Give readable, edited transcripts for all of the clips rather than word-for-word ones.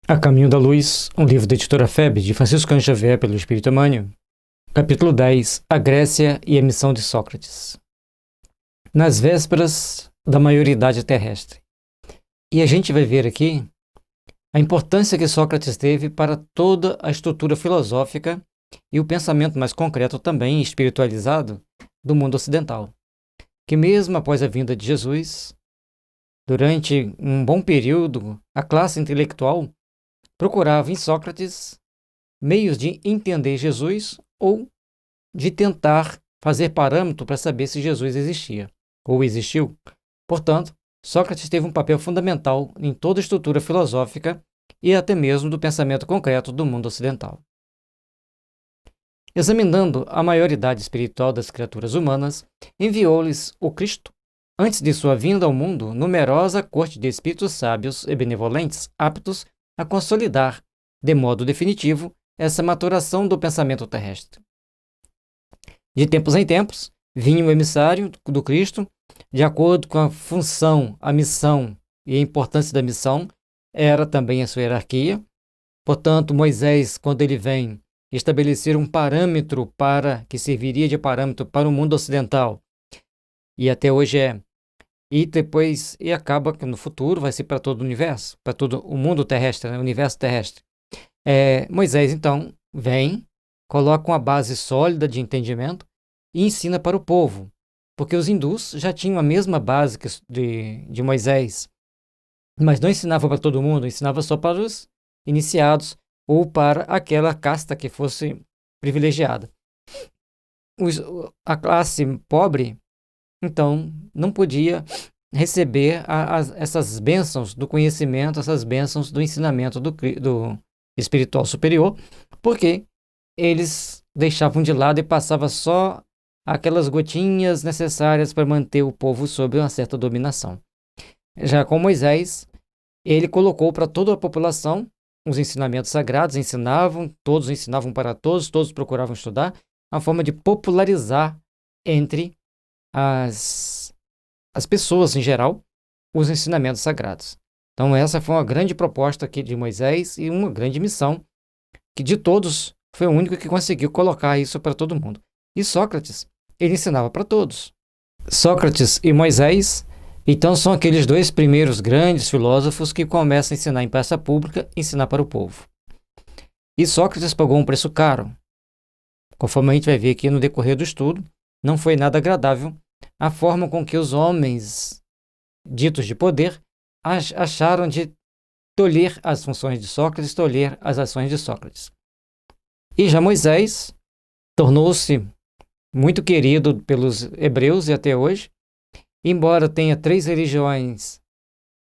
A Caminho da Luz, um livro da editora FEB, de Francisco Cândido Xavier, pelo Espírito Emmanuel. Capítulo 10. A Grécia e a missão de Sócrates. Nas vésperas da maioridade terrestre. E a gente vai ver aqui a importância que Sócrates teve para toda a estrutura filosófica e o pensamento mais concreto também espiritualizado do mundo ocidental. Que mesmo após a vinda de Jesus, durante um bom período, a classe intelectual procurava em Sócrates meios de entender Jesus ou de tentar fazer parâmetro para saber se Jesus existia ou existiu. Portanto, Sócrates teve um papel fundamental em toda a estrutura filosófica e até mesmo do pensamento concreto do mundo ocidental. Examinando a maioridade espiritual das criaturas humanas, enviou-lhes o Cristo, antes de sua vinda ao mundo, numerosa corte de espíritos sábios e benevolentes, aptos a consolidar, de modo definitivo, essa maturação do pensamento terrestre. De tempos em tempos, vinha o emissário do Cristo, de acordo com a função, a missão e a importância da missão, era também a sua hierarquia. Portanto, Moisés, quando ele vem estabelecer um parâmetro que serviria de parâmetro para o mundo ocidental, e até hoje e acaba que no futuro vai ser para todo o universo, para todo o mundo terrestre, o universo terrestre. Moisés, então, vem, coloca uma base sólida de entendimento e ensina para o povo, porque os hindus já tinham a mesma base de Moisés, mas não ensinava para todo mundo, ensinava só para os iniciados ou para aquela casta que fosse privilegiada. A classe pobre, então, não podia receber essas bênçãos do conhecimento, essas bênçãos do ensinamento do espiritual superior, porque eles deixavam de lado e passava só aquelas gotinhas necessárias para manter o povo sob uma certa dominação. Já com Moisés, ele colocou para toda a população os ensinamentos sagrados, todos ensinavam para todos, todos procuravam estudar, uma forma de popularizar entre as pessoas em geral os ensinamentos sagrados. Então essa foi uma grande proposta aqui de Moisés e uma grande missão, que de todos foi o único que conseguiu colocar isso para todo mundo. E Sócrates, ele ensinava para todos. Sócrates e Moisés, então, são aqueles dois primeiros grandes filósofos que começam a ensinar em praça pública, ensinar para o povo. E Sócrates pagou um preço caro. Conforme a gente vai ver aqui no decorrer do estudo, não foi nada agradável a forma com que os homens ditos de poder acharam de tolher as funções de Sócrates, tolher as ações de Sócrates. E já Moisés tornou-se muito querido pelos hebreus e até hoje, embora tenha 3 religiões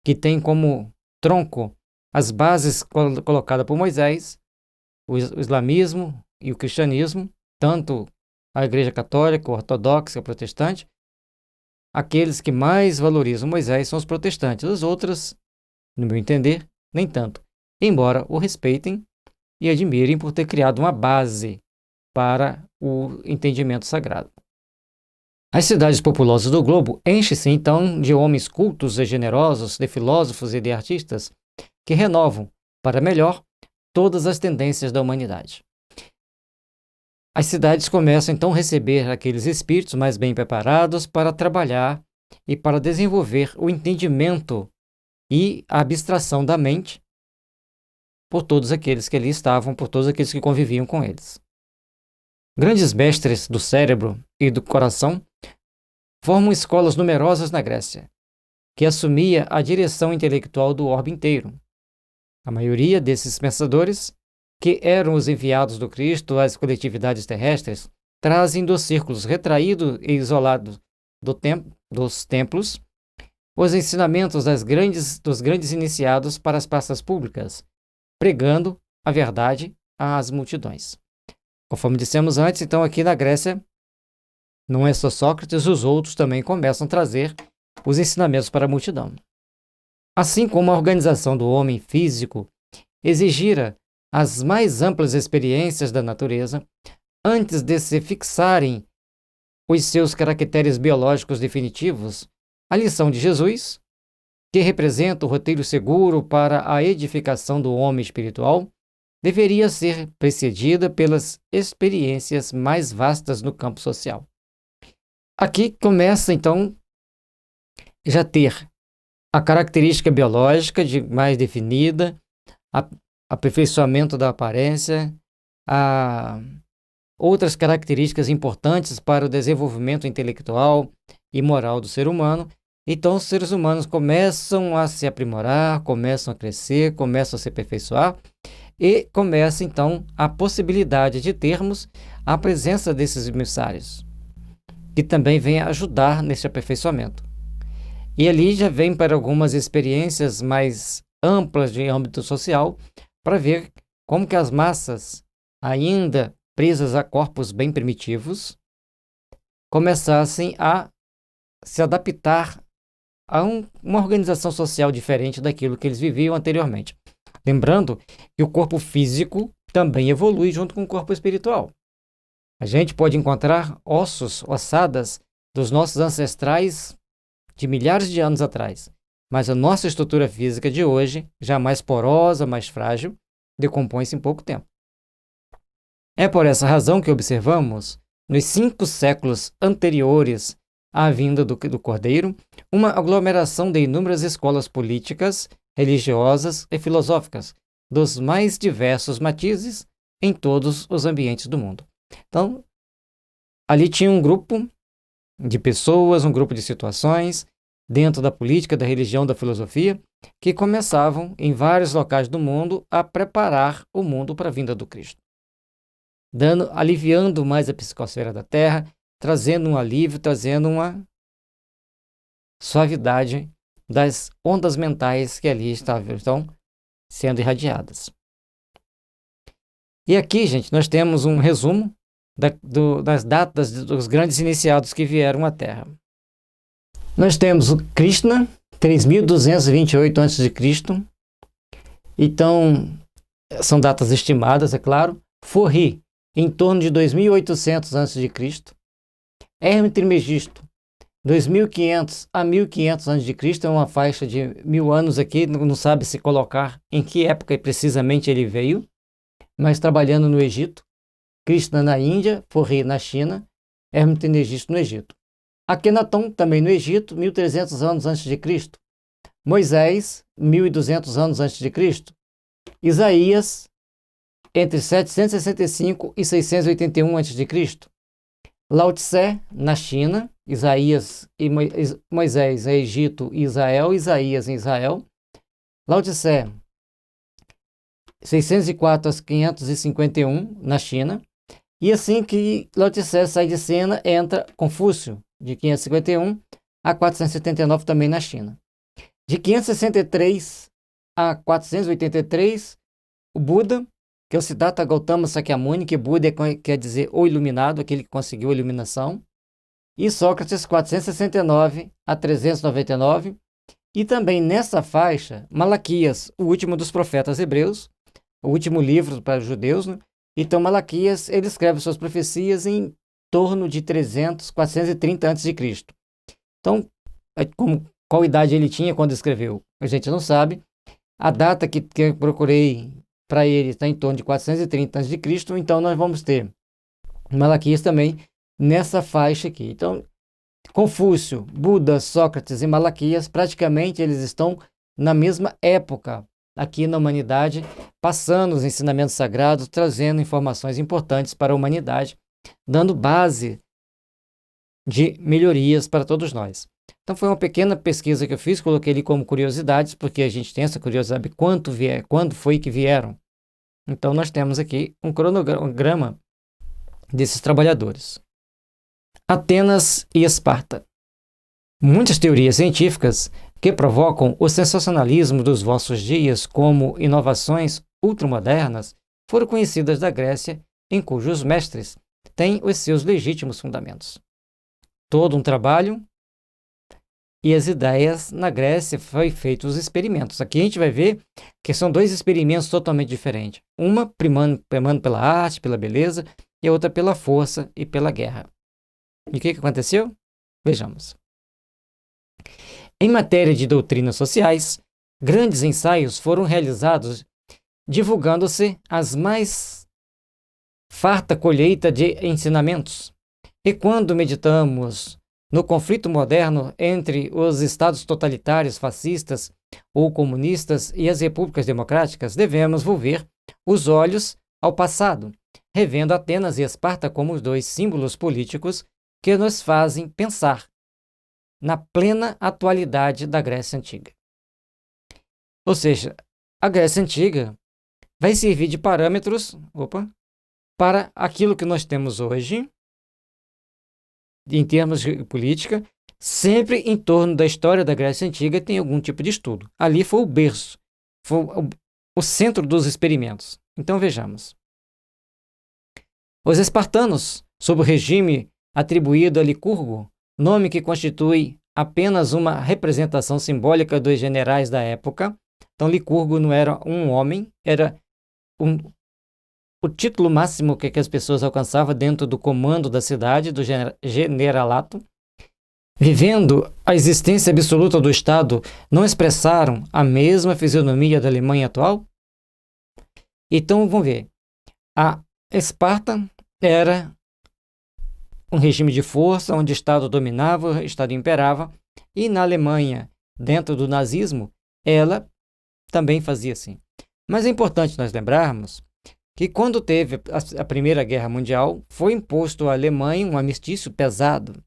que têm como tronco as bases colocadas por Moisés, o islamismo e o cristianismo, tanto a Igreja Católica, Ortodoxa, Protestante, aqueles que mais valorizam Moisés são os protestantes. Os outros, no meu entender, nem tanto, embora o respeitem e admirem por ter criado uma base para o entendimento sagrado. As cidades populosas do globo enchem-se, então, de homens cultos e generosos, de filósofos e de artistas, que renovam, para melhor, todas as tendências da humanidade. As cidades começam, então, a receber aqueles espíritos mais bem preparados para trabalhar e para desenvolver o entendimento e a abstração da mente por todos aqueles que ali estavam, por todos aqueles que conviviam com eles. Grandes mestres do cérebro e do coração formam escolas numerosas na Grécia, que assumia a direção intelectual do orbe inteiro. A maioria desses pensadores, que eram os enviados do Cristo às coletividades terrestres, trazem dos círculos retraídos e isolados dos templos os ensinamentos dos grandes iniciados para as praças públicas, pregando a verdade às multidões. Conforme dissemos antes, então aqui na Grécia, não é só Sócrates, os outros também começam a trazer os ensinamentos para a multidão. Assim como a organização do homem físico exigira as mais amplas experiências da natureza, antes de se fixarem os seus caracteres biológicos definitivos, a lição de Jesus, que representa o roteiro seguro para a edificação do homem espiritual, deveria ser precedida pelas experiências mais vastas no campo social. Aqui começa, então, já ter a característica biológica mais definida, aperfeiçoamento da aparência, outras características importantes para o desenvolvimento intelectual e moral do ser humano. Então, os seres humanos começam a se aprimorar, começam a crescer, começam a se aperfeiçoar e começa, então, a possibilidade de termos a presença desses emissários, que também vem ajudar nesse aperfeiçoamento. E ali já vem para algumas experiências mais amplas de âmbito social, para ver como que as massas, ainda presas a corpos bem primitivos, começassem a se adaptar a uma organização social diferente daquilo que eles viviam anteriormente. Lembrando que o corpo físico também evolui junto com o corpo espiritual. A gente pode encontrar ossadas dos nossos ancestrais de milhares de anos atrás, mas a nossa estrutura física de hoje, já mais porosa, mais frágil, decompõe-se em pouco tempo. É por essa razão que observamos, nos 5 séculos anteriores à vinda do Cordeiro, uma aglomeração de inúmeras escolas políticas, religiosas e filosóficas, dos mais diversos matizes, em todos os ambientes do mundo. Então, ali tinha um grupo de pessoas, um grupo de situações, dentro da política, da religião, da filosofia, que começavam, em vários locais do mundo, a preparar o mundo para a vinda do Cristo, aliviando mais a psicosfera da Terra, trazendo um alívio, trazendo uma suavidade das ondas mentais que ali estão sendo irradiadas. E aqui, gente, nós temos um resumo das datas dos grandes iniciados que vieram à Terra. Nós temos o Krishna, 3.228 a.C. Então, são datas estimadas, é claro. Forri, em torno de 2.800 a.C. Hermes Trismegisto, 2.500 a 1.500 a.C. É uma faixa de 1.000 anos aqui, não sabe se colocar em que época precisamente ele veio, mas trabalhando no Egito. Krishna na Índia, Forri na China, Hermes Trismegisto no Egito. Akenaton, também no Egito, 1.300 anos antes de Cristo. Moisés, 1.200 anos antes de Cristo. Isaías, entre 765 e 681 a.C. Lao Tse, na China. Isaías e Moisés em Egito e Israel. Isaías em Israel. Lao Tse, 604 a 551 na China. E assim que Lao Tse sai de cena, entra Confúcio, de 551 a 479 também na China. De 563 a 483, o Buda, que é o Siddhartha Gautama Sakyamuni, que Buda quer dizer o iluminado, aquele que conseguiu a iluminação. E Sócrates, 469 a 399. E também nessa faixa, Malaquias, o último dos profetas hebreus, o último livro para os judeus, né? Então Malaquias, ele escreve suas profecias em torno de 430 a.C. Então, qual idade ele tinha quando escreveu? A gente não sabe. A data que eu procurei para ele está em torno de 430 a.C., então nós vamos ter Malaquias também nessa faixa aqui. Então, Confúcio, Buda, Sócrates e Malaquias, praticamente eles estão na mesma época aqui na humanidade, passando os ensinamentos sagrados, trazendo informações importantes para a humanidade, dando base de melhorias para todos nós. Então foi uma pequena pesquisa que eu fiz, coloquei ali como curiosidades, porque a gente tem essa curiosidade de quando foi que vieram. Então nós temos aqui um cronograma desses trabalhadores. Atenas e Esparta. Muitas teorias científicas que provocam o sensacionalismo dos vossos dias como inovações ultramodernas foram conhecidas da Grécia, em cujos mestres têm os seus legítimos fundamentos. Todo um trabalho e as ideias na Grécia foi feitos os experimentos. Aqui a gente vai ver que são 2 experimentos totalmente diferentes. Uma primando pela arte, pela beleza, e a outra pela força e pela guerra. E o que aconteceu? Vejamos. Em matéria de doutrinas sociais, grandes ensaios foram realizados divulgando-se as mais farta colheita de ensinamentos. E quando meditamos no conflito moderno entre os estados totalitários fascistas ou comunistas e as repúblicas democráticas, devemos volver os olhos ao passado, revendo Atenas e Esparta como os dois símbolos políticos que nos fazem pensar na plena atualidade da Grécia Antiga. Ou seja, a Grécia Antiga vai servir de parâmetros para aquilo que nós temos hoje, em termos de política, sempre em torno da história da Grécia Antiga tem algum tipo de estudo. Ali foi o berço, foi o centro dos experimentos. Então vejamos. Os espartanos, sob o regime atribuído a Licurgo, nome que constitui apenas uma representação simbólica dos generais da época. Então Licurgo não era um homem, era o título máximo que as pessoas alcançavam dentro do comando da cidade, do generalato. Vivendo a existência absoluta do Estado, não expressaram a mesma fisionomia da Alemanha atual? Então, vamos ver. A Esparta era um regime de força, onde o Estado dominava, o Estado imperava, e na Alemanha, dentro do nazismo, ela também fazia assim. Mas é importante nós lembrarmos que quando teve a Primeira Guerra Mundial, foi imposto à Alemanha um armistício pesado,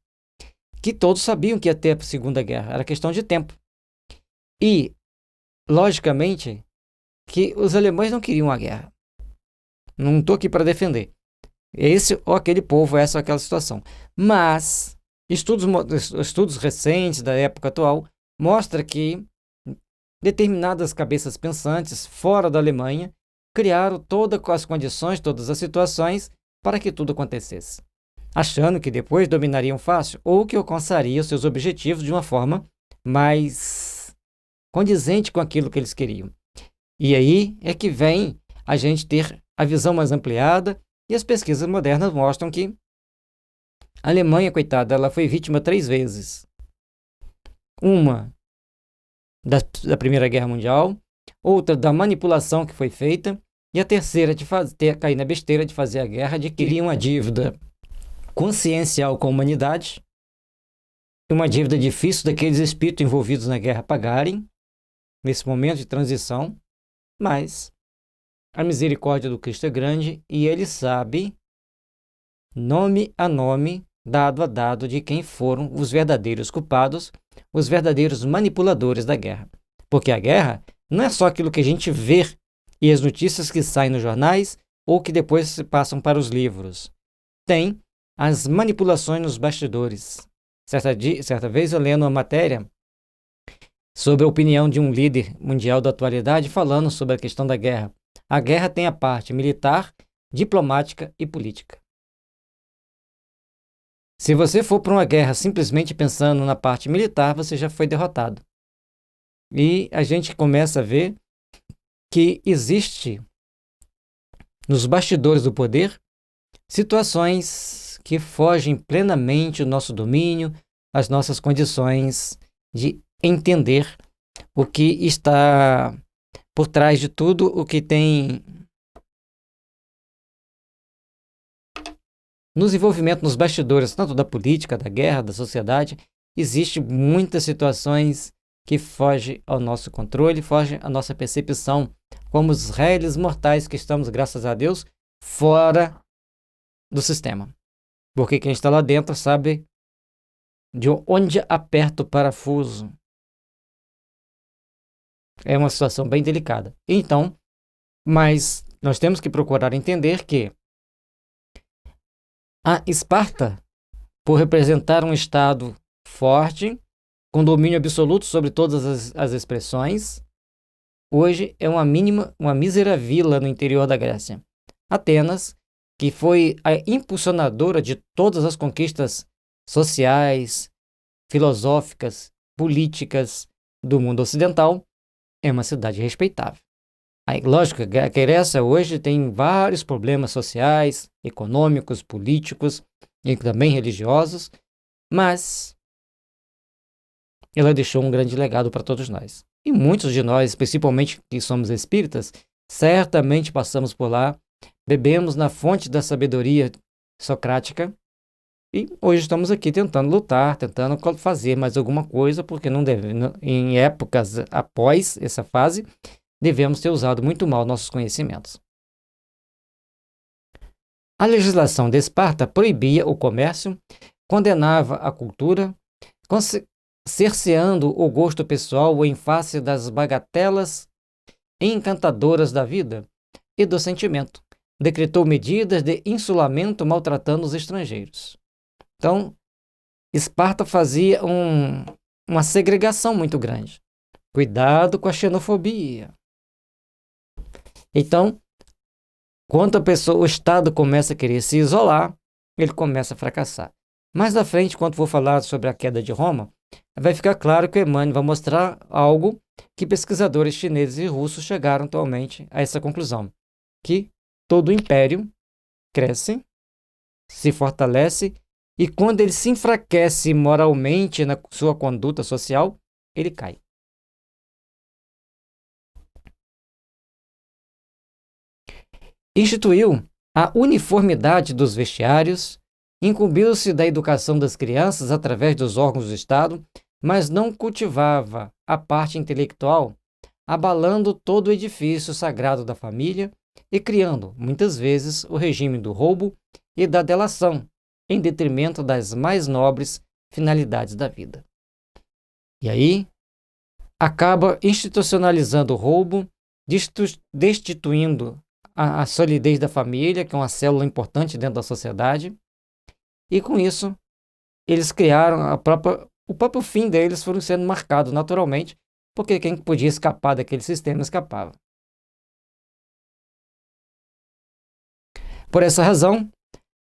que todos sabiam que ia ter a Segunda Guerra, era questão de tempo. E, logicamente, que os alemães não queriam a guerra. Não estou aqui para defender. Esse ou aquele povo, essa ou aquela situação. Mas, estudos recentes da época atual mostram que determinadas cabeças pensantes fora da Alemanha criaram todas as condições, todas as situações para que tudo acontecesse, achando que depois dominariam fácil ou que alcançariam seus objetivos de uma forma mais condizente com aquilo que eles queriam. E aí é que vem a gente ter a visão mais ampliada, e as pesquisas modernas mostram que a Alemanha, coitada, ela foi vítima 3 vezes. Uma da Primeira Guerra Mundial, outra da manipulação que foi feita, e a terceira de cair na besteira de fazer a guerra, adquirir uma dívida consciencial com a humanidade, uma dívida difícil daqueles espíritos envolvidos na guerra pagarem, nesse momento de transição, mas a misericórdia do Cristo é grande e ele sabe, nome a nome, dado a dado, de quem foram os verdadeiros culpados, os verdadeiros manipuladores da guerra. Porque a guerra não é só aquilo que a gente vê e as notícias que saem nos jornais ou que depois se passam para os livros. Tem as manipulações nos bastidores. Certa vez eu lendo uma matéria sobre a opinião de um líder mundial da atualidade falando sobre a questão da guerra. A guerra tem a parte militar, diplomática e política. Se você for para uma guerra simplesmente pensando na parte militar, você já foi derrotado. E a gente começa a ver que existe nos bastidores do poder situações que fogem plenamente do nosso domínio, as nossas condições de entender o que está por trás de tudo, o que tem nos envolvimentos, nos bastidores, tanto da política, da guerra, da sociedade. Existem muitas situações que fogem ao nosso controle, fogem à nossa percepção, como os réis mortais que estamos, graças a Deus, fora do sistema. Porque quem está lá dentro sabe de onde aperta o parafuso. É uma situação bem delicada. Então, mas nós temos que procurar entender que a Esparta, por representar um Estado forte, com domínio absoluto sobre todas as expressões, hoje é uma mísera vila no interior da Grécia. Atenas, que foi a impulsionadora de todas as conquistas sociais, filosóficas, políticas do mundo ocidental, é uma cidade respeitável. Aí, lógico, a Grécia hoje tem vários problemas sociais, econômicos, políticos e também religiosos, mas ela deixou um grande legado para todos nós. E muitos de nós, principalmente que somos espíritas, certamente passamos por lá, bebemos na fonte da sabedoria socrática e hoje estamos aqui tentando lutar, tentando fazer mais alguma coisa, porque não deve, em épocas após essa fase, devemos ter usado muito mal nossos conhecimentos. A legislação de Esparta proibia o comércio, condenava a cultura, cerceando o gosto pessoal em face das bagatelas encantadoras da vida e do sentimento. Decretou medidas de insulamento maltratando os estrangeiros. Então, Esparta fazia uma segregação muito grande. Cuidado com a xenofobia. Então, quando o Estado começa a querer se isolar, ele começa a fracassar. Mais à frente, quando for falar sobre a queda de Roma, vai ficar claro que Emmanuel vai mostrar algo que pesquisadores chineses e russos chegaram atualmente a essa conclusão, que todo o império cresce, se fortalece, e quando ele se enfraquece moralmente na sua conduta social, ele cai. Instituiu a uniformidade dos vestiários, incumbiu-se da educação das crianças através dos órgãos do Estado, mas não cultivava a parte intelectual, abalando todo o edifício sagrado da família e criando, muitas vezes, o regime do roubo e da delação, em detrimento das mais nobres finalidades da vida. E aí, acaba institucionalizando o roubo, destituindo a solidez da família, que é uma célula importante dentro da sociedade, e com isso, eles criaram o próprio fim deles foram sendo marcado naturalmente, porque quem podia escapar daquele sistema escapava. Por essa razão,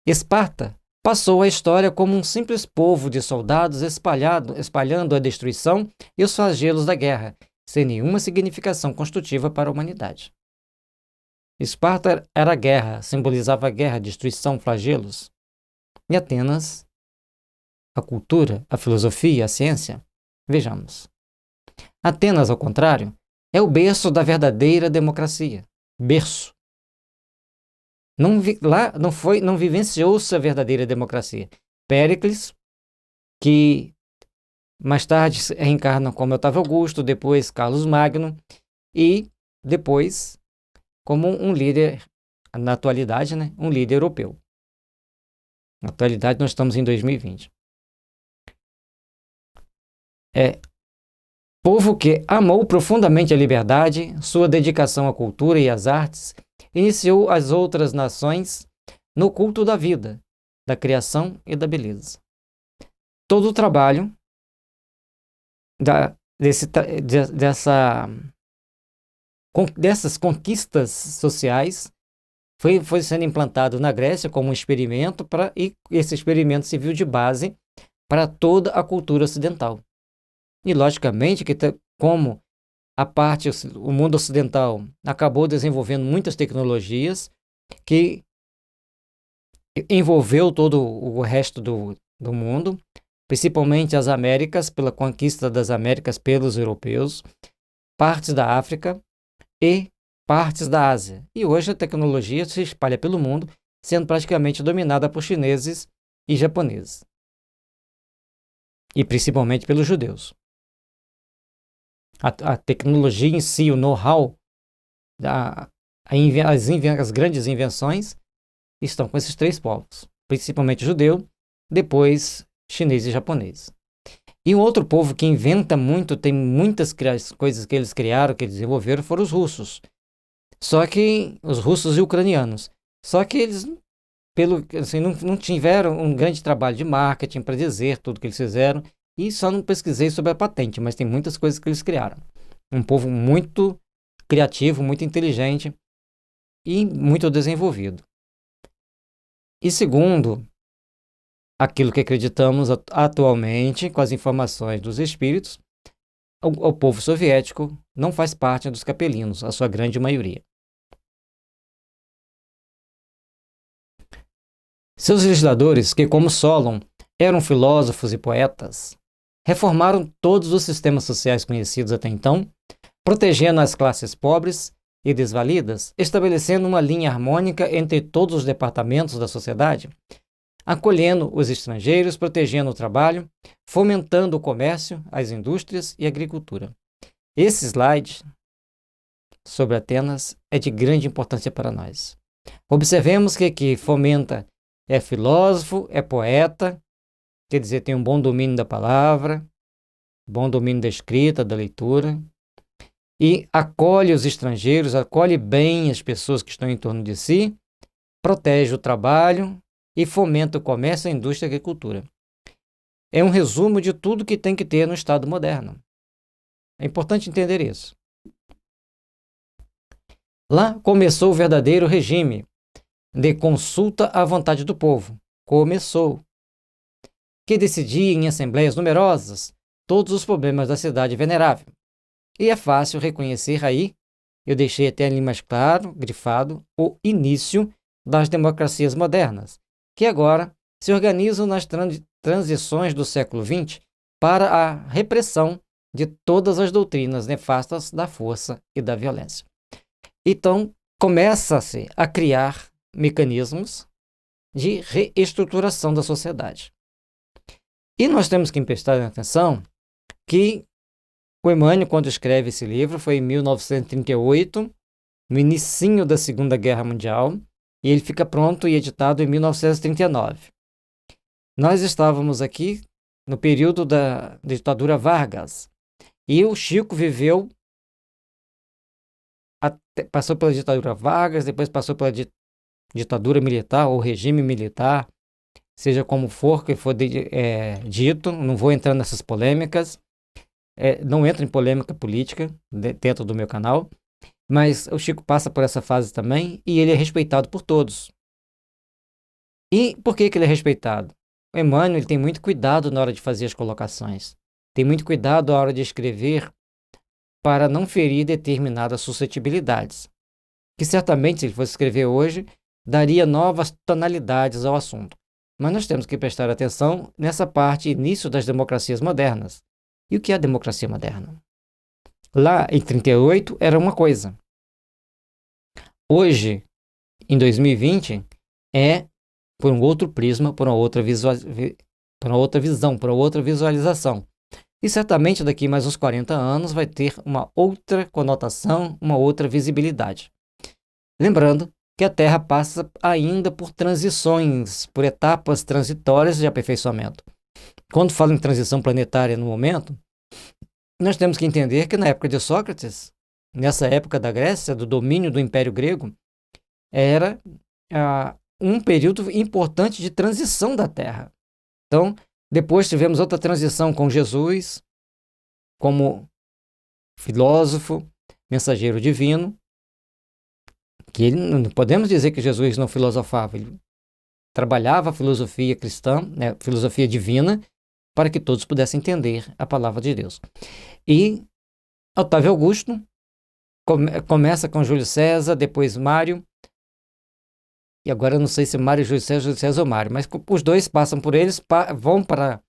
Esparta passou a história como um simples povo de soldados espalhando a destruição e os flagelos da guerra, sem nenhuma significação construtiva para a humanidade. Esparta era a guerra, simbolizava a guerra, destruição, flagelos. E Atenas, a cultura, a filosofia, a ciência. Vejamos. Atenas, ao contrário, é o berço da verdadeira democracia. Berço. Não vivenciou-se a verdadeira democracia. Péricles, que mais tarde reencarna como Otávio Augusto, depois Carlos Magno, e depois como um líder, na atualidade, né, um líder europeu. Na atualidade, nós estamos em 2020. Povo que amou profundamente a liberdade, sua dedicação à cultura e às artes, iniciou as outras nações no culto da vida, da criação e da beleza. Todo o trabalho dessas conquistas sociais foi sendo implantado na Grécia como um experimento e esse experimento serviu de base para toda a cultura ocidental. E, logicamente, como o mundo ocidental acabou desenvolvendo muitas tecnologias que envolveu todo o resto do mundo, principalmente as Américas, pela conquista das Américas pelos europeus, partes da África e partes da Ásia. E hoje a tecnologia se espalha pelo mundo, sendo praticamente dominada por chineses e japoneses. E principalmente pelos judeus. A tecnologia em si, o know-how, as grandes invenções estão com esses três povos, principalmente judeu, depois chinês e japonês. E um outro povo que inventa muito, tem muitas coisas que eles criaram, que eles desenvolveram, foram os russos. Só que os russos e ucranianos. Só que eles, não tiveram um grande trabalho de marketing para dizer tudo que eles fizeram. E só não pesquisei sobre a patente, mas tem muitas coisas que eles criaram. Um povo muito criativo, muito inteligente e muito desenvolvido. E segundo aquilo que acreditamos atualmente, com as informações dos espíritos, o povo soviético não faz parte dos capelinos, a sua grande maioria. Seus legisladores, que como Solon eram filósofos e poetas, reformaram todos os sistemas sociais conhecidos até então, protegendo as classes pobres e desvalidas, estabelecendo uma linha harmônica entre todos os departamentos da sociedade, acolhendo os estrangeiros, protegendo o trabalho, fomentando o comércio, as indústrias e a agricultura. Esse slide sobre Atenas é de grande importância para nós. Observemos que aqui fomenta, é filósofo, é poeta, quer dizer, tem um bom domínio da palavra, bom domínio da escrita, da leitura, e acolhe os estrangeiros, acolhe bem as pessoas que estão em torno de si, protege o trabalho e fomenta o comércio, a indústria e a agricultura. É um resumo de tudo que tem que ter no Estado moderno. É importante entender isso. Lá começou o verdadeiro regime de consulta à vontade do povo. Começou. Que decidia em assembleias numerosas todos os problemas da cidade venerável. E é fácil reconhecer aí, eu deixei até ali mais claro, grifado, o início das democracias modernas, que agora se organizam nas transições do século XX para a repressão de todas as doutrinas nefastas da força e da violência. Então, começa-se a criar mecanismos de reestruturação da sociedade. E nós temos que prestar atenção que o Emmanuel, quando escreve esse livro, foi em 1938, no inicinho da Segunda Guerra Mundial, e ele fica pronto e editado em 1939. Nós estávamos aqui no período da ditadura Vargas, e o Chico viveu, passou pela ditadura Vargas, depois passou pela ditadura militar ou regime militar, seja como for que for dito, não vou entrar nessas polêmicas, não entro em polêmica política dentro do meu canal, mas o Chico passa por essa fase também e ele é respeitado por todos. E por que ele é respeitado? O Emmanuel ele tem muito cuidado na hora de fazer as colocações, tem muito cuidado na hora de escrever para não ferir determinadas suscetibilidades, que certamente, se ele fosse escrever hoje, daria novas tonalidades ao assunto. Mas nós temos que prestar atenção nessa parte, início das democracias modernas. E o que é a democracia moderna? Lá em 38 era uma coisa. Hoje, em 2020, é por um outro prisma, por uma outra visão, por uma outra visualização. E certamente daqui mais uns 40 anos vai ter uma outra conotação, uma outra visibilidade. Lembrando que a Terra passa ainda por transições, por etapas transitórias de aperfeiçoamento. Quando falo em transição planetária no momento, nós temos que entender que na época de Sócrates, nessa época da Grécia, do domínio do Império Grego, era um período importante de transição da Terra. Então, depois tivemos outra transição com Jesus, como filósofo, mensageiro divino, que ele, não podemos dizer que Jesus não filosofava, ele trabalhava a filosofia cristã, filosofia divina, para que todos pudessem entender a palavra de Deus. E Otávio Augusto começa com Júlio César, depois Mário, e agora eu não sei se Mário, Júlio César ou Mário, mas os dois passam por eles, vão para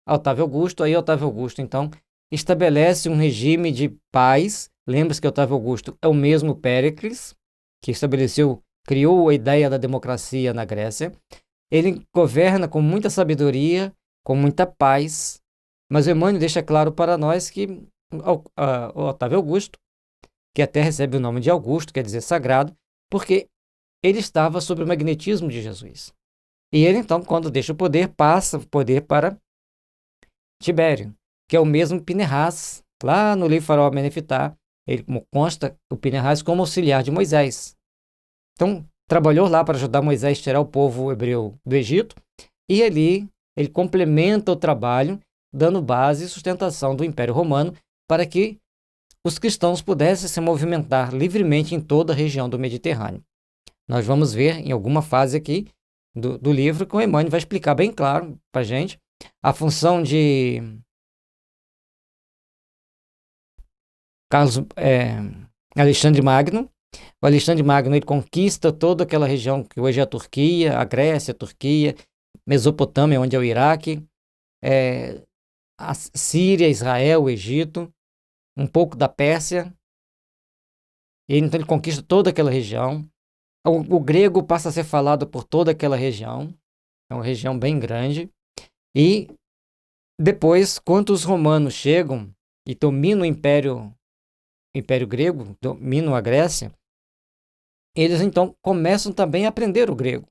Otávio Augusto, aí Otávio Augusto, então, estabelece um regime de paz. Lembra-se que Otávio Augusto é o mesmo Péricles, que criou a ideia da democracia na Grécia. Ele governa com muita sabedoria, com muita paz, mas o Emmanuel deixa claro para nós que o Otávio Augusto, que até recebe o nome de Augusto, quer dizer sagrado, porque ele estava sob o magnetismo de Jesus. E ele, então, quando deixa o poder, passa o poder para Tibério, que é o mesmo Pinehas, lá no livro Faraó Amenefitá, ele consta o Pinehas como auxiliar de Moisés. Então, trabalhou lá para ajudar Moisés a tirar o povo hebreu do Egito, e ali ele complementa o trabalho, dando base e sustentação do Império Romano para que os cristãos pudessem se movimentar livremente em toda a região do Mediterrâneo. Nós vamos ver em alguma fase aqui do livro que o Emmanuel vai explicar bem claro para a gente a função de Alexandre Magno. O Alexandre Magno ele conquista toda aquela região que hoje é a Turquia, a Grécia, a Turquia, Mesopotâmia, onde é o Iraque, a Síria, Israel, o Egito, um pouco da Pérsia. Então ele conquista toda aquela região. O grego passa a ser falado por toda aquela região. É uma região bem grande. E depois, quando os romanos chegam e dominam o Império Grego, dominam a Grécia, eles então começam também a aprender o grego.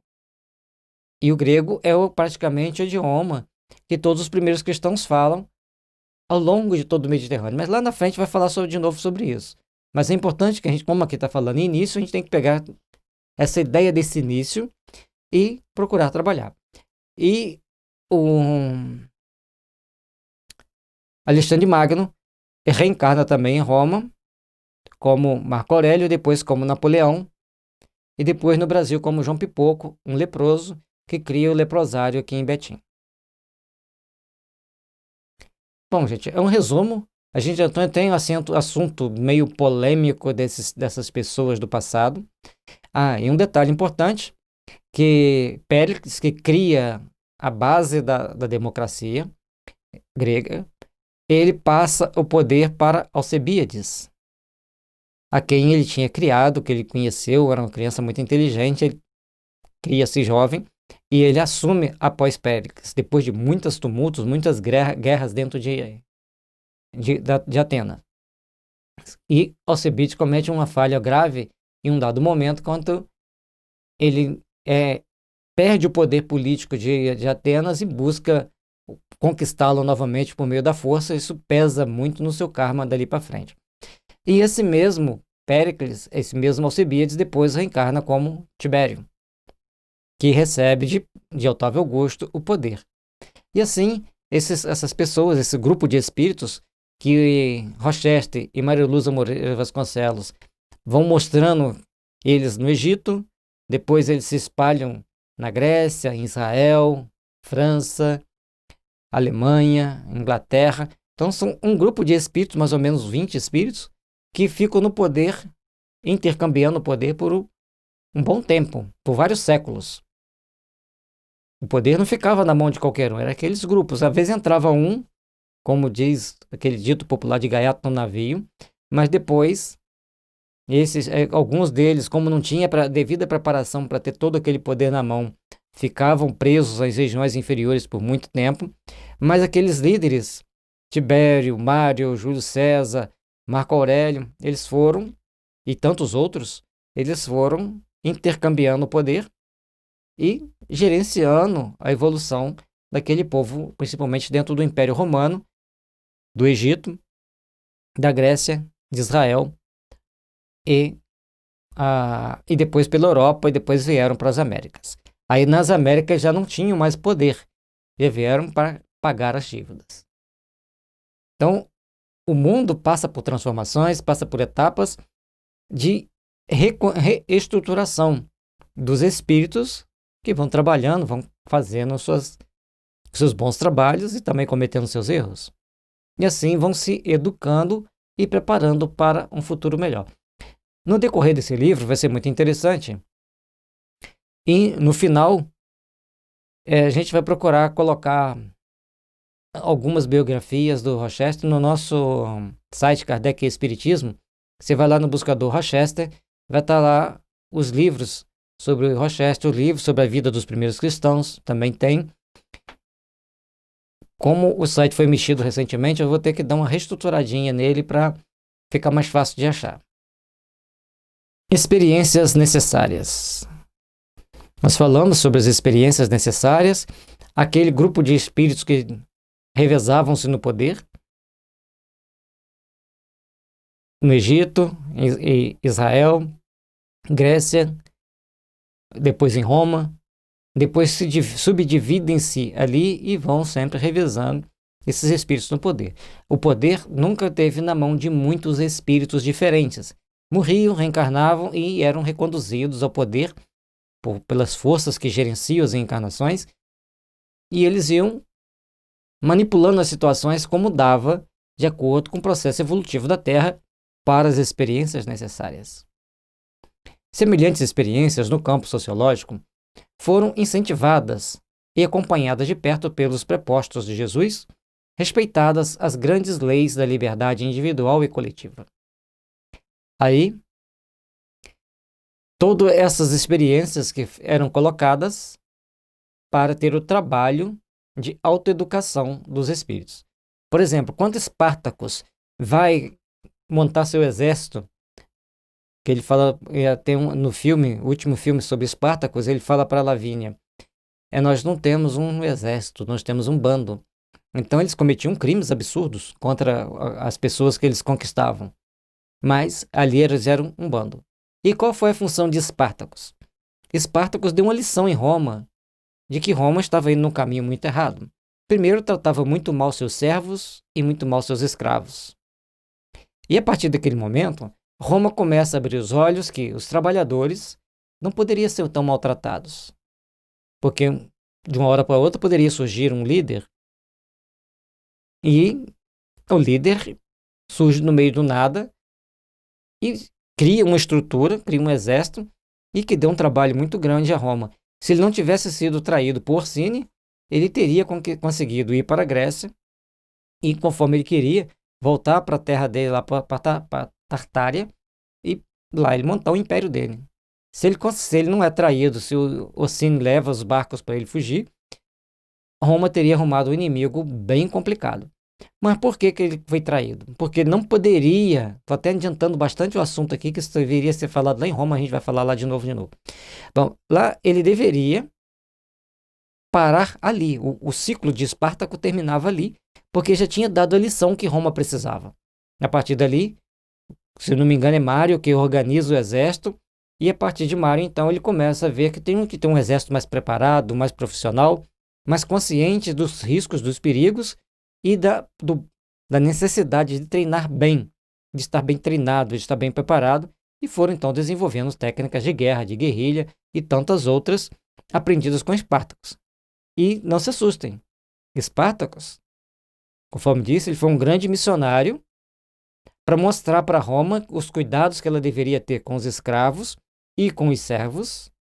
E o grego é praticamente o idioma que todos os primeiros cristãos falam ao longo de todo o Mediterrâneo. Mas lá na frente vai falar de novo sobre isso. Mas é importante que a gente, como aqui está falando início, a gente tem que pegar essa ideia desse início e procurar trabalhar. E o Alexandre Magno reencarna também em Roma, como Marco Aurélio, depois como Napoleão, e depois no Brasil como João Pipoco, um leproso, que cria o leprosário aqui em Betim. Bom, gente, é um resumo. A gente já tem um assunto meio polêmico dessas pessoas do passado. E um detalhe importante, que Péricles, que cria a base da democracia grega, ele passa o poder para Alcebíades, a quem ele tinha criado, que ele conheceu, era uma criança muito inteligente, ele cria-se jovem, e ele assume após Péricles, depois de muitos tumultos, muitas guerras dentro de Atenas. E Alcebíades comete uma falha grave em um dado momento, quando ele perde o poder político de Atenas e busca conquistá-lo novamente por meio da força. Isso pesa muito no seu karma dali para frente. E esse mesmo Péricles, esse mesmo Alcebíades, depois reencarna como Tibério, que recebe de Otávio Augusto o poder. E assim, essas pessoas, esse grupo de espíritos que Rochester e Maria Luza Moreira Vasconcelos vão mostrando eles no Egito, depois eles se espalham na Grécia, em Israel, França, Alemanha, Inglaterra. Então são um grupo de espíritos, mais ou menos 20 espíritos, que ficam no poder, intercambiando o poder por um bom tempo, por vários séculos. O poder não ficava na mão de qualquer um, era aqueles grupos. Às vezes entrava um, como diz aquele dito popular, de gaiato no navio, mas depois, alguns deles, como não tinha devida preparação para ter todo aquele poder na mão, ficavam presos às regiões inferiores por muito tempo. Mas aqueles líderes, Tibério, Mário, Júlio César, Marco Aurélio, eles foram, e tantos outros, eles foram intercambiando o poder e gerenciando a evolução daquele povo, principalmente dentro do Império Romano, do Egito, da Grécia, de Israel e depois pela Europa, e depois vieram para as Américas. Aí nas Américas já não tinham mais poder, e vieram para pagar as dívidas. Então, o mundo passa por transformações, passa por etapas de reestruturação dos espíritos que vão trabalhando, vão fazendo seus bons trabalhos e também cometendo seus erros. E assim vão se educando e preparando para um futuro melhor. No decorrer desse livro vai ser muito interessante. E no final, a gente vai procurar colocar algumas biografias do Rochester no nosso site Kardec e Espiritismo. Você vai lá no buscador Rochester, vai estar lá os livros sobre o Rochester, o livro sobre a vida dos primeiros cristãos, também tem. Como o site foi mexido recentemente, eu vou ter que dar uma reestruturadinha nele para ficar mais fácil de achar. Experiências necessárias. Nós falamos sobre as experiências necessárias, aquele grupo de espíritos que revezavam-se no poder, no Egito, em Israel, Grécia, depois em Roma, depois subdividem-se ali e vão sempre revezando esses espíritos no poder. O poder nunca esteve na mão de muitos espíritos diferentes. Morriam, reencarnavam e eram reconduzidos ao poder pelas forças que gerenciam as encarnações, e eles iam manipulando as situações como dava, de acordo com o processo evolutivo da Terra, para as experiências necessárias. Semelhantes experiências no campo sociológico foram incentivadas e acompanhadas de perto pelos prepostos de Jesus, respeitadas as grandes leis da liberdade individual e coletiva. Aí, todas essas experiências que eram colocadas para ter o trabalho de autoeducação dos espíritos. Por exemplo, quando Espartacus vai montar seu exército, que ele fala, tem no filme, o último filme sobre Espartacus, ele fala para Lavínia, nós não temos um exército, nós temos um bando. Então eles cometiam crimes absurdos contra as pessoas que eles conquistavam. Mas ali eles eram um bando. E qual foi a função de Espartacus? Espartacus deu uma lição em Roma de que Roma estava indo num caminho muito errado. Primeiro, tratava muito mal seus servos e muito mal seus escravos. E a partir daquele momento, Roma começa a abrir os olhos que os trabalhadores não poderiam ser tão maltratados. Porque de uma hora para outra poderia surgir um líder e o líder surge no meio do nada e cria uma estrutura, cria um exército e que deu um trabalho muito grande a Roma. Se ele não tivesse sido traído por Orsini, ele teria conseguido ir para a Grécia e, conforme ele queria, voltar para a terra dele, lá para Tartária, e lá ele montar o império dele. Se ele não é traído, se o Orsini leva os barcos para ele fugir, Roma teria arrumado um inimigo bem complicado. Mas por que ele foi traído? Porque ele não poderia, estou até adiantando bastante o assunto aqui, que isso deveria ser falado lá em Roma, a gente vai falar lá de novo. Bom, lá ele deveria parar ali. O ciclo de Espartaco terminava ali, porque já tinha dado a lição que Roma precisava. A partir dali, se não me engano, é Mário que organiza o exército, e a partir de Mário, então, ele começa a ver que tem que ter um exército mais preparado, mais profissional, mais consciente dos riscos, dos perigos e da necessidade de treinar bem, de estar bem treinado, de estar bem preparado, e foram então desenvolvendo técnicas de guerra, de guerrilha e tantas outras aprendidas com Espartacus. E não se assustem, Espartacus, conforme disse, ele foi um grande missionário para mostrar para Roma os cuidados que ela deveria ter com os escravos e com os servos,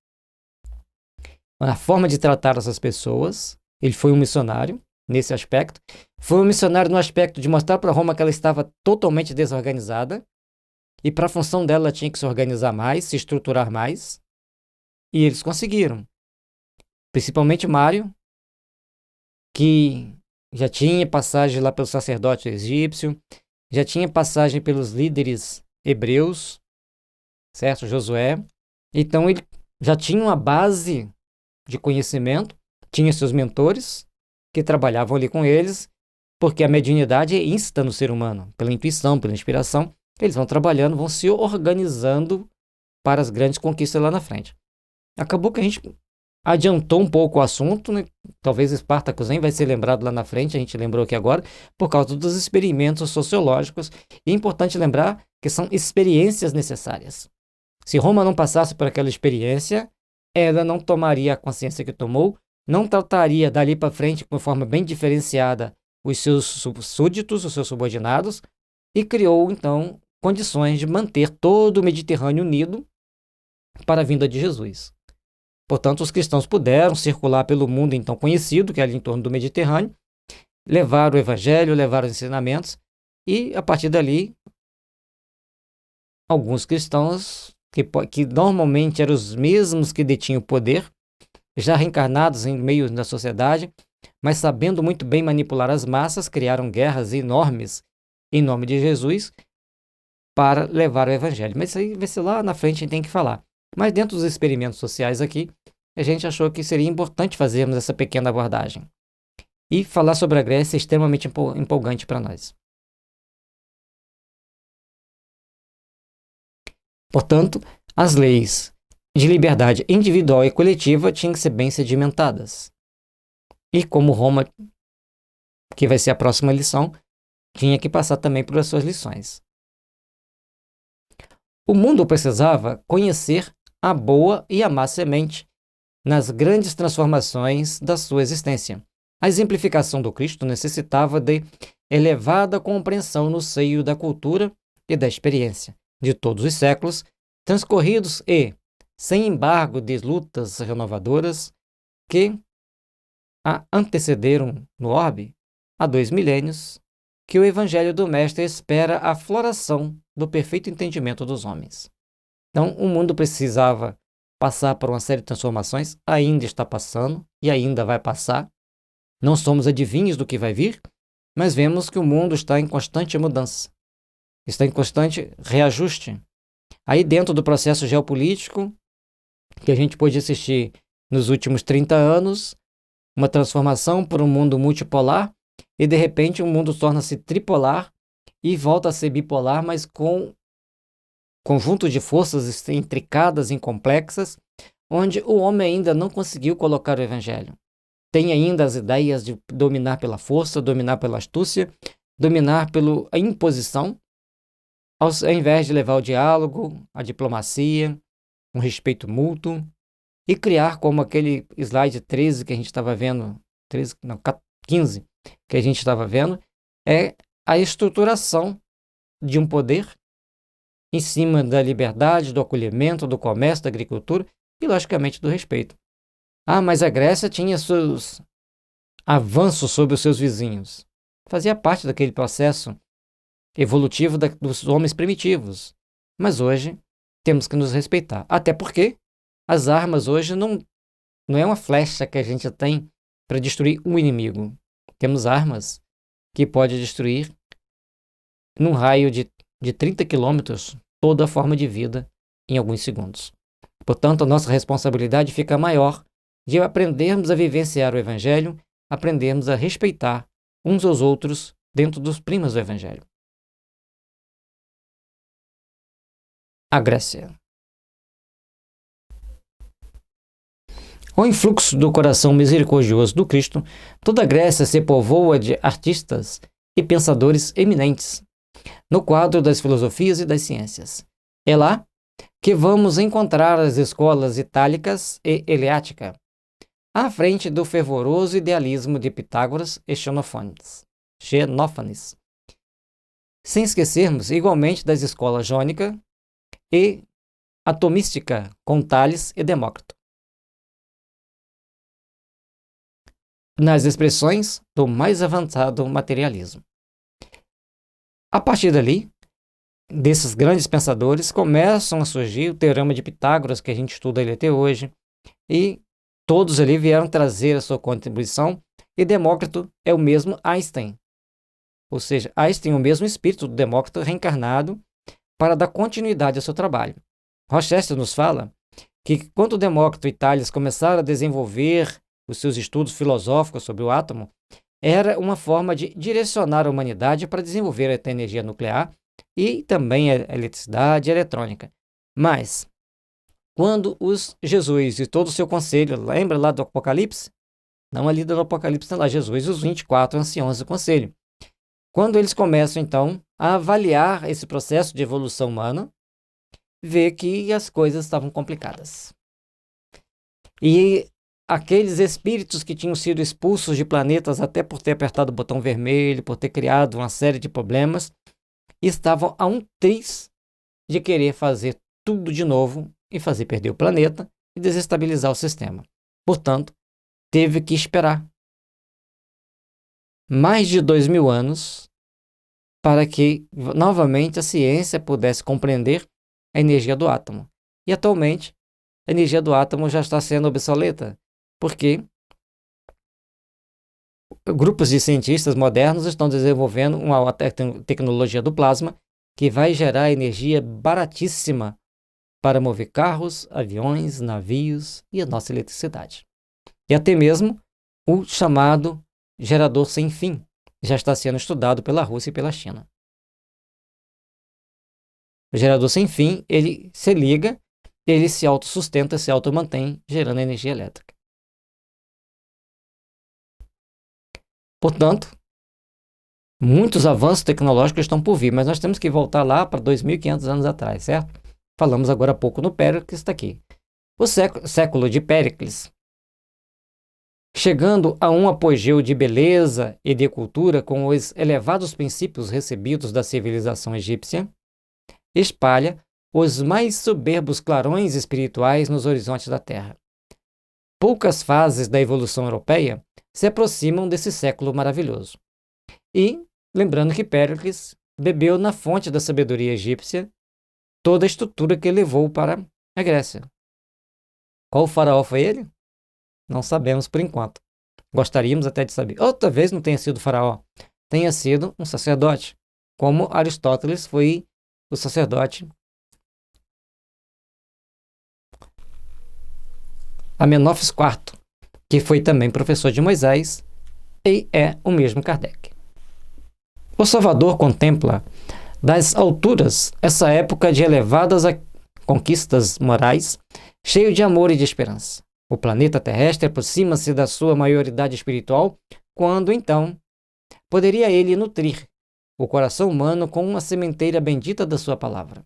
a forma de tratar essas pessoas. Ele foi um missionário nesse aspecto. Foi um missionário no aspecto de mostrar para Roma que ela estava totalmente desorganizada e para a função dela ela tinha que se organizar mais, se estruturar mais. E eles conseguiram. Principalmente Mário, que já tinha passagem lá pelo sacerdote egípcio, já tinha passagem pelos líderes hebreus, certo? Josué. Então ele já tinha uma base de conhecimento, tinha seus mentores que trabalhavam ali com eles, porque a mediunidade insta no ser humano, pela intuição, pela inspiração. Eles vão trabalhando, vão se organizando para as grandes conquistas lá na frente. Acabou que a gente adiantou um pouco o assunto, né? Talvez Espartacus nem vai ser lembrado lá na frente, a gente lembrou aqui agora, por causa dos experimentos sociológicos. E é importante lembrar que são experiências necessárias. Se Roma não passasse por aquela experiência, ela não tomaria a consciência que tomou, não trataria dali para frente de forma bem diferenciada os seus súditos, os seus subordinados, e criou, então, condições de manter todo o Mediterrâneo unido para a vinda de Jesus. Portanto, os cristãos puderam circular pelo mundo então conhecido, que é ali em torno do Mediterrâneo, levar o evangelho, levar os ensinamentos, e a partir dali, alguns cristãos, que normalmente eram os mesmos que detinham o poder, já reencarnados em meio da sociedade, mas sabendo muito bem manipular as massas, criaram guerras enormes em nome de Jesus para levar o evangelho. Mas isso aí vai ser lá na frente, a gente tem que falar. Mas dentro dos experimentos sociais aqui, a gente achou que seria importante fazermos essa pequena abordagem. E falar sobre a Grécia é extremamente empolgante para nós. Portanto, as leis de liberdade individual e coletiva tinham que ser bem sedimentadas. E como Roma, que vai ser a próxima lição, tinha que passar também por as suas lições. O mundo precisava conhecer a boa e a má semente nas grandes transformações da sua existência. A exemplificação do Cristo necessitava de elevada compreensão no seio da cultura e da experiência de todos os séculos transcorridos e, sem embargo de lutas renovadoras que a antecederam no orbe, há 2 milênios, que o Evangelho do Mestre espera a floração do perfeito entendimento dos homens. Então, o mundo precisava passar por uma série de transformações, ainda está passando e ainda vai passar. Não somos adivinhos do que vai vir, mas vemos que o mundo está em constante mudança, está em constante reajuste. Aí dentro do processo geopolítico, que a gente pôde assistir nos últimos 30 anos, uma transformação por um mundo multipolar, e de repente o mundo torna-se tripolar e volta a ser bipolar, mas com conjunto de forças intricadas e complexas, onde o homem ainda não conseguiu colocar o evangelho. Tem ainda as ideias de dominar pela força, dominar pela astúcia, dominar pela imposição, ao invés de levar o diálogo, a diplomacia, um respeito mútuo, e criar, como aquele slide 13 que a gente estava vendo, 13, não, 15 que a gente estava vendo, é a estruturação de um poder em cima da liberdade, do acolhimento, do comércio, da agricultura e, logicamente, do respeito. Ah, mas a Grécia tinha seus avanços sobre os seus vizinhos. Fazia parte daquele processo evolutivo dos homens primitivos. Mas hoje temos que nos respeitar. Até porque as armas hoje não é uma flecha que a gente tem para destruir um inimigo. Temos armas que podem destruir, num raio de 30 quilômetros, toda a forma de vida em alguns segundos. Portanto, a nossa responsabilidade fica maior de aprendermos a vivenciar o Evangelho, aprendermos a respeitar uns aos outros dentro dos primas do Evangelho. A Grécia. Com o influxo do coração misericordioso do Cristo, toda a Grécia se povoa de artistas e pensadores eminentes, no quadro das filosofias e das ciências. É lá que vamos encontrar as escolas itálicas e eleática, à frente do fervoroso idealismo de Pitágoras e Xenófanes, sem esquecermos igualmente das escolas jônica e atomística com Tales e Demócrito. Nas expressões do mais avançado materialismo. A partir dali, desses grandes pensadores, começam a surgir o Teorema de Pitágoras, que a gente estuda ele até hoje, e todos ali vieram trazer a sua contribuição, e Demócrito é o mesmo Einstein. Ou seja, Einstein é o mesmo espírito do Demócrito reencarnado para dar continuidade ao seu trabalho. Rochester nos fala que quando Demócrito e Tales começaram a desenvolver os seus estudos filosóficos sobre o átomo, era uma forma de direcionar a humanidade para desenvolver a energia nuclear e também a eletricidade e a eletrônica. Mas, quando os Jesus e todo o seu conselho, lembra lá do Apocalipse? Não ali do Apocalipse, lá Jesus e os 24 anciãos do conselho. Quando eles começam, então, a avaliar esse processo de evolução humana, vê que as coisas estavam complicadas. E aqueles espíritos que tinham sido expulsos de planetas até por ter apertado o botão vermelho, por ter criado uma série de problemas, estavam a um triz de querer fazer tudo de novo e fazer perder o planeta e desestabilizar o sistema. Portanto, teve que esperar mais de 2000 anos para que novamente a ciência pudesse compreender a energia do átomo. E atualmente, a energia do átomo já está sendo obsoleta, porque grupos de cientistas modernos estão desenvolvendo uma tecnologia do plasma que vai gerar energia baratíssima para mover carros, aviões, navios e a nossa eletricidade. E até mesmo o chamado gerador sem fim já está sendo estudado pela Rússia e pela China. O gerador sem fim, ele se liga, ele se autossustenta, se automantém, gerando energia elétrica. Portanto, muitos avanços tecnológicos estão por vir, mas nós temos que voltar lá para 2.500 anos atrás, certo? Falamos agora há pouco no Péricles, que está aqui. O século de Péricles, chegando a um apogeu de beleza e de cultura com os elevados princípios recebidos da civilização egípcia, espalha os mais soberbos clarões espirituais nos horizontes da Terra. Poucas fases da evolução europeia se aproximam desse século maravilhoso. E lembrando que Péricles bebeu na fonte da sabedoria egípcia toda a estrutura que ele levou para a Grécia. Qual faraó foi ele? Não sabemos por enquanto. Gostaríamos até de saber. Ou talvez não tenha sido faraó, tenha sido um sacerdote, como Aristóteles foi o sacerdote Amenófis IV, que foi também professor de Moisés e é o mesmo Kardec. O Salvador contempla das alturas essa época de elevadas conquistas morais, cheio de amor e de esperança. O planeta terrestre aproxima-se da sua maioridade espiritual, quando, então, poderia ele nutrir o coração humano com uma sementeira bendita da sua palavra.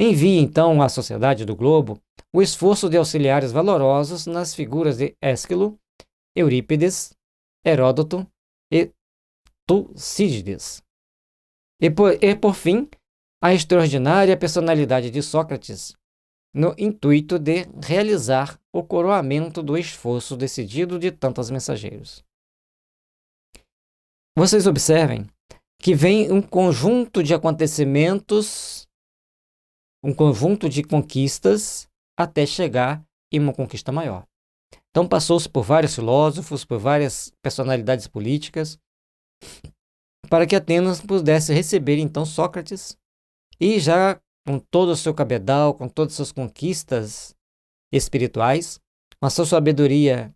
Envie, então, à sociedade do globo o esforço de auxiliares valorosos nas figuras de Ésquilo, Eurípides, Heródoto e Tucídides. E por fim, a extraordinária personalidade de Sócrates, no intuito de realizar o coroamento do esforço decidido de tantos mensageiros. Vocês observem que vem um conjunto de acontecimentos, um conjunto de conquistas, até chegar em uma conquista maior. Então passou-se por vários filósofos, por várias personalidades políticas, para que Atenas pudesse receber então Sócrates e já com todo o seu cabedal, com todas as suas conquistas espirituais, com a sua sabedoria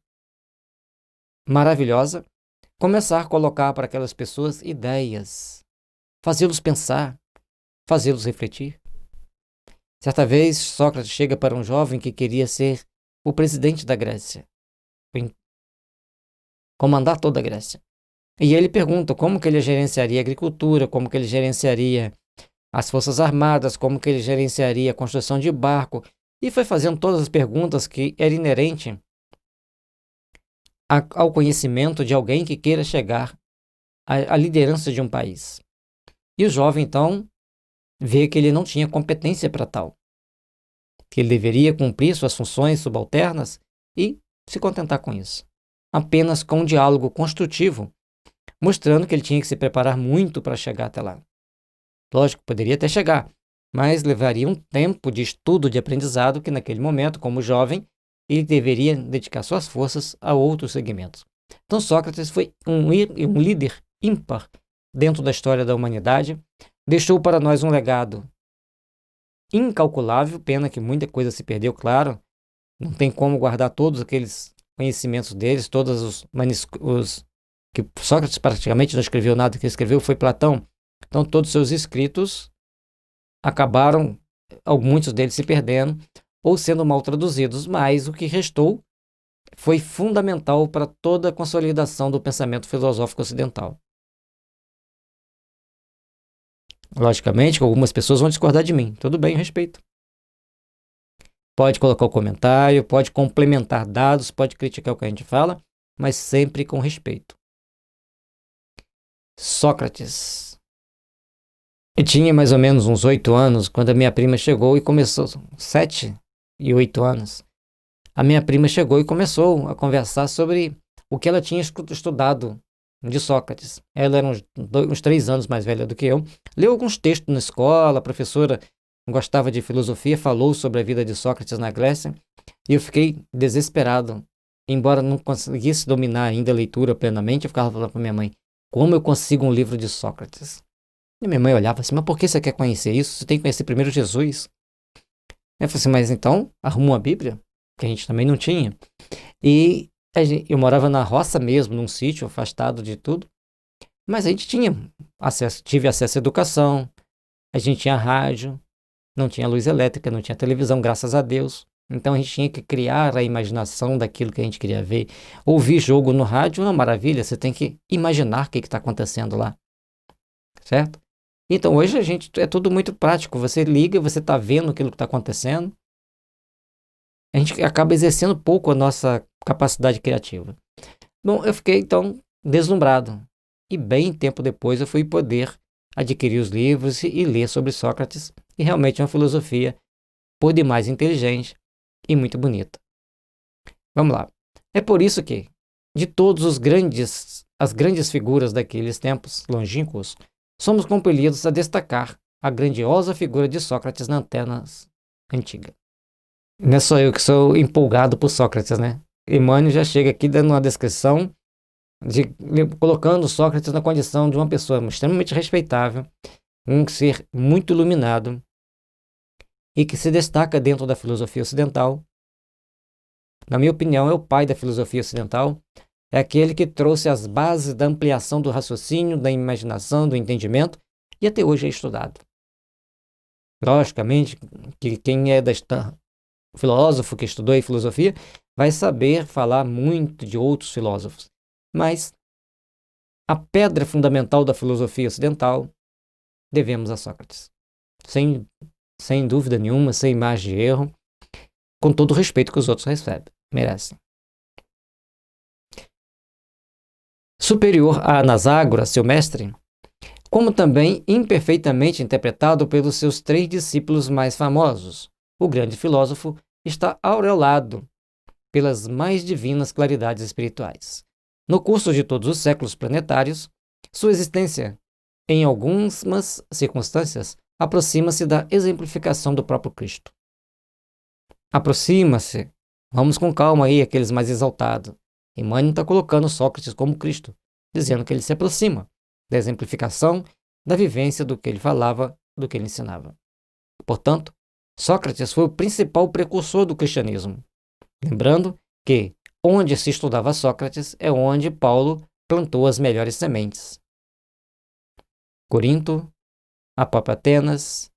maravilhosa, começar a colocar para aquelas pessoas ideias, fazê-los pensar, fazê-los refletir. Certa vez, Sócrates chega para um jovem que queria ser o presidente da Grécia, comandar toda a Grécia. E ele pergunta como que ele gerenciaria a agricultura, como que ele gerenciaria as forças armadas, como que ele gerenciaria a construção de barco, e foi fazendo todas as perguntas que era inerente ao conhecimento de alguém que queira chegar à liderança de um país. E o jovem, então, vê que ele não tinha competência para tal, que ele deveria cumprir suas funções subalternas e se contentar com isso, apenas com um diálogo construtivo, mostrando que ele tinha que se preparar muito para chegar até lá. Lógico, poderia até chegar, mas levaria um tempo de estudo, de aprendizado, que naquele momento, como jovem, ele deveria dedicar suas forças a outros segmentos. Então Sócrates foi um líder ímpar dentro da história da humanidade, deixou para nós um legado incalculável, pena que muita coisa se perdeu, claro, não tem como guardar todos aqueles conhecimentos deles, todos os que Sócrates praticamente não escreveu nada, que escreveu foi Platão. Então todos os seus escritos acabaram, muitos deles se perdendo ou sendo mal traduzidos, mas o que restou foi fundamental para toda a consolidação do pensamento filosófico ocidental. Logicamente, algumas pessoas vão discordar de mim. Tudo bem, eu respeito. Pode colocar o comentário, pode complementar dados, pode criticar o que a gente fala, mas sempre com respeito. Sócrates. Eu tinha mais ou menos uns 8 anos quando a minha prima chegou e começou, 7 e 8 anos. A minha prima chegou e começou a conversar sobre o que ela tinha estudado de Sócrates. Ela era uns 3 anos mais velha do que eu. Leu alguns textos na escola, a professora gostava de filosofia, falou sobre a vida de Sócrates na Grécia, e eu fiquei desesperado. Embora não conseguisse dominar ainda a leitura plenamente, eu ficava falando para minha mãe, como eu consigo um livro de Sócrates? E minha mãe olhava assim, mas por que você quer conhecer isso? Você tem que conhecer primeiro Jesus. Eu falei assim, mas então, arruma uma Bíblia, que a gente também não tinha. E eu morava na roça mesmo, num sítio, afastado de tudo. Mas a gente tive acesso à educação, a gente tinha rádio, não tinha luz elétrica, não tinha televisão, graças a Deus. Então a gente tinha que criar a imaginação daquilo que a gente queria ver. Ouvir jogo no rádio é uma maravilha, você tem que imaginar o que está acontecendo lá. Certo? Então hoje é tudo muito prático. Você liga, você está vendo aquilo que está acontecendo. A gente acaba exercendo pouco a nossa capacidade criativa. Bom, eu fiquei então deslumbrado. E bem tempo depois eu fui poder adquirir os livros e ler sobre Sócrates. E realmente é uma filosofia por demais inteligente e muito bonita. Vamos lá. É por isso que, de todos os grandes as grandes figuras daqueles tempos longínquos, somos compelidos a destacar a grandiosa figura de Sócrates na Atenas antiga. Não é só eu que sou empolgado por Sócrates, né? Emmanuel já chega aqui dando uma descrição, colocando Sócrates na condição de uma pessoa extremamente respeitável, um ser muito iluminado e que se destaca dentro da filosofia ocidental. Na minha opinião, é o pai da filosofia ocidental, é aquele que trouxe as bases da ampliação do raciocínio, da imaginação, do entendimento, e até hoje é estudado. Logicamente, que quem é filósofo que estudou em filosofia vai saber falar muito de outros filósofos, mas a pedra fundamental da filosofia ocidental devemos a Sócrates. Sem dúvida nenhuma, sem margem de erro, com todo o respeito que os outros merecem. Superior a Anaxágoras, seu mestre, como também imperfeitamente interpretado pelos seus 3 discípulos mais famosos, o grande filósofo está aureolado pelas mais divinas claridades espirituais. No curso de todos os séculos planetários, sua existência, em algumas circunstâncias, aproxima-se da exemplificação do próprio Cristo. Aproxima-se. Vamos com calma aí, aqueles mais exaltados. Emmanuel está colocando Sócrates como Cristo, dizendo que ele se aproxima da exemplificação, da vivência do que ele falava, do que ele ensinava. Portanto, Sócrates foi o principal precursor do cristianismo. Lembrando que onde se estudava Sócrates é onde Paulo plantou as melhores sementes. Corinto, a própria Atenas,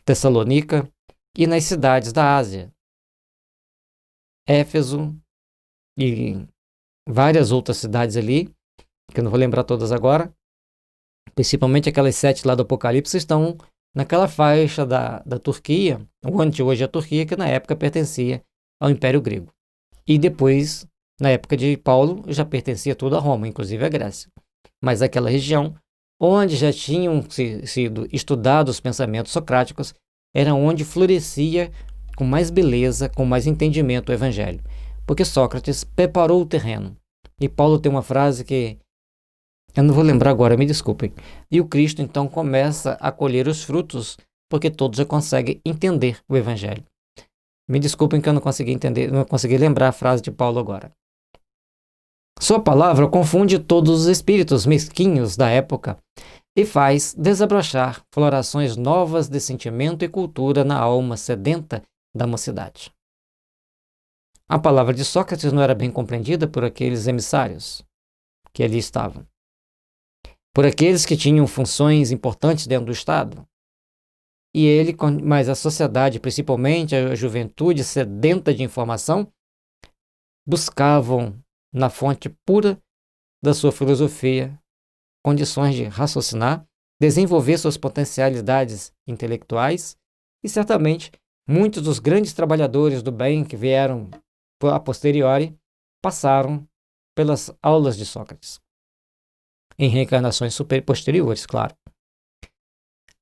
Tessalônica e nas cidades da Ásia, Éfeso e várias outras cidades ali, que eu não vou lembrar todas agora, principalmente aquelas 7 lá do Apocalipse, estão naquela faixa da Turquia, onde hoje é a Turquia, que na época pertencia ao Império Grego. E depois, na época de Paulo, já pertencia tudo a Roma, inclusive a Grécia. Mas aquela região onde já tinham sido estudados os pensamentos socráticos, era onde florescia com mais beleza, com mais entendimento o Evangelho. Porque Sócrates preparou o terreno. E Paulo tem uma frase que eu não vou lembrar agora, me desculpem. E o Cristo então começa a colher os frutos, porque todos já conseguem entender o Evangelho. Me desculpem que eu não consegui entender, não consegui lembrar a frase de Paulo agora. Sua palavra confunde todos os espíritos mesquinhos da época e faz desabrochar florações novas de sentimento e cultura na alma sedenta da mocidade. A palavra de Sócrates não era bem compreendida por aqueles emissários que ali estavam, por aqueles que tinham funções importantes dentro do Estado. E ele, mas a sociedade, principalmente a juventude sedenta de informação, buscavam na fonte pura da sua filosofia condições de raciocinar, desenvolver suas potencialidades intelectuais e certamente muitos dos grandes trabalhadores do bem que vieram a posteriori passaram pelas aulas de Sócrates, em reencarnações posteriores, claro.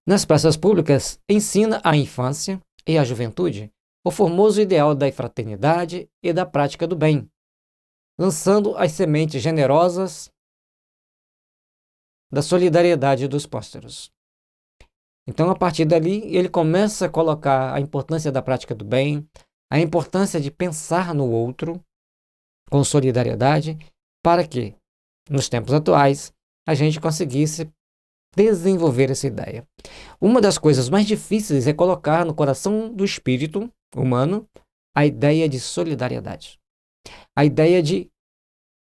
Nas praças públicas, ensina à infância e à juventude o formoso ideal da fraternidade e da prática do bem, lançando as sementes generosas da solidariedade dos pósteros. Então, a partir dali, ele começa a colocar a importância da prática do bem, a importância de pensar no outro com solidariedade, para que, nos tempos atuais, a gente conseguisse desenvolver essa ideia. Uma das coisas mais difíceis é colocar no coração do espírito humano a ideia de solidariedade, a ideia de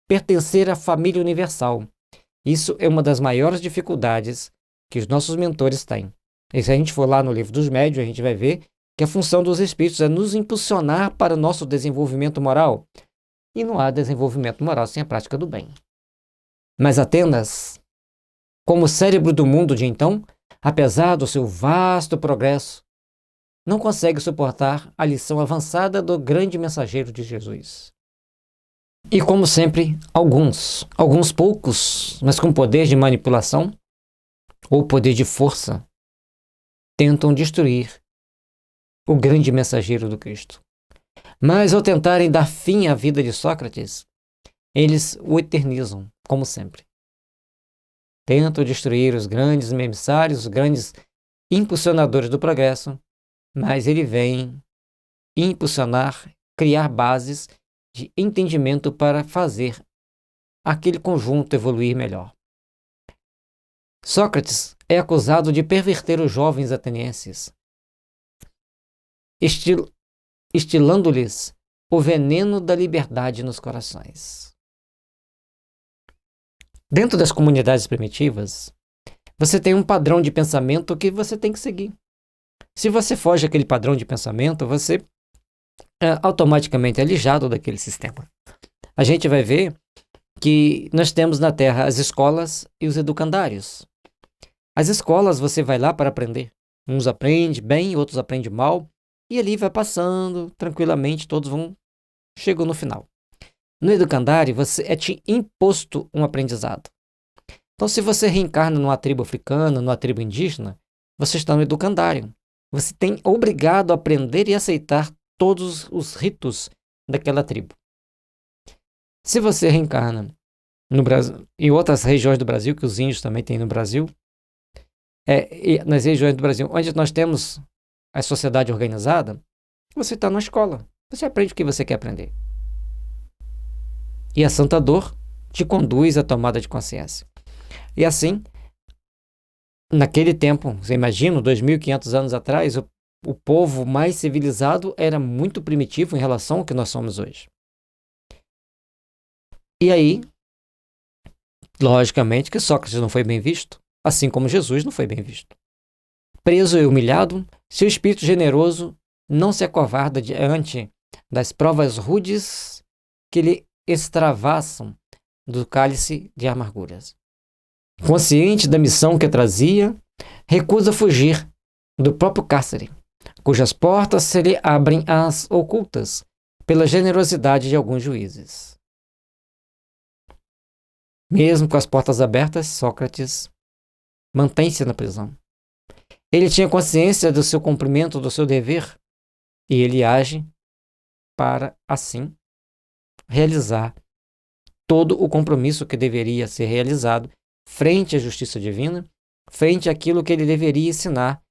pertencer à família universal. Isso é uma das maiores dificuldades que os nossos mentores têm. E se a gente for lá no livro dos médiuns, a gente vai ver que a função dos espíritos é nos impulsionar para o nosso desenvolvimento moral. E não há desenvolvimento moral sem a prática do bem. Mas Atenas, como cérebro do mundo de então, apesar do seu vasto progresso, não consegue suportar a lição avançada do grande mensageiro de Jesus. E como sempre, alguns poucos, mas com poder de manipulação ou poder de força, tentam destruir o grande mensageiro do Cristo. Mas ao tentarem dar fim à vida de Sócrates, eles o eternizam, como sempre. Tentam destruir os grandes emissários, os grandes impulsionadores do progresso, mas ele vem impulsionar, criar bases de entendimento para fazer aquele conjunto evoluir melhor. Sócrates é acusado de perverter os jovens atenienses, instilando-lhes o veneno da liberdade nos corações. Dentro das comunidades primitivas, você tem um padrão de pensamento que você tem que seguir. Se você foge daquele padrão de pensamento, você automaticamente é alijado daquele sistema. A gente vai ver que nós temos na Terra as escolas e os educandários. As escolas você vai lá para aprender. Uns aprendem bem, outros aprendem mal, e ali vai passando tranquilamente, todos chegam no final. No educandário, é te imposto um aprendizado. Então, se você reencarna numa tribo africana, numa tribo indígena, você está no educandário. Você tem obrigado a aprender e aceitar todos os ritos daquela tribo. Se você reencarna no Brasil, em outras regiões do Brasil, que os índios também têm no Brasil, nas regiões do Brasil onde nós temos a sociedade organizada, você está na escola. Você aprende o que você quer aprender. E a santa dor te conduz à tomada de consciência. E assim, naquele tempo, você imagina, 2.500 anos atrás, o povo mais civilizado era muito primitivo em relação ao que nós somos hoje. E aí, logicamente que Sócrates não foi bem visto, assim como Jesus não foi bem visto. Preso e humilhado, seu espírito generoso não se acovarda diante das provas rudes que lhe extravassam do cálice de amarguras. Consciente da missão que trazia, recusa fugir do próprio cárcere, cujas portas se lhe abrem às ocultas pela generosidade de alguns juízes. Mesmo com as portas abertas, Sócrates mantém-se na prisão. Ele tinha consciência do seu cumprimento do seu dever e ele age para, assim, realizar todo o compromisso que deveria ser realizado frente à justiça divina, frente àquilo que ele deveria ensinar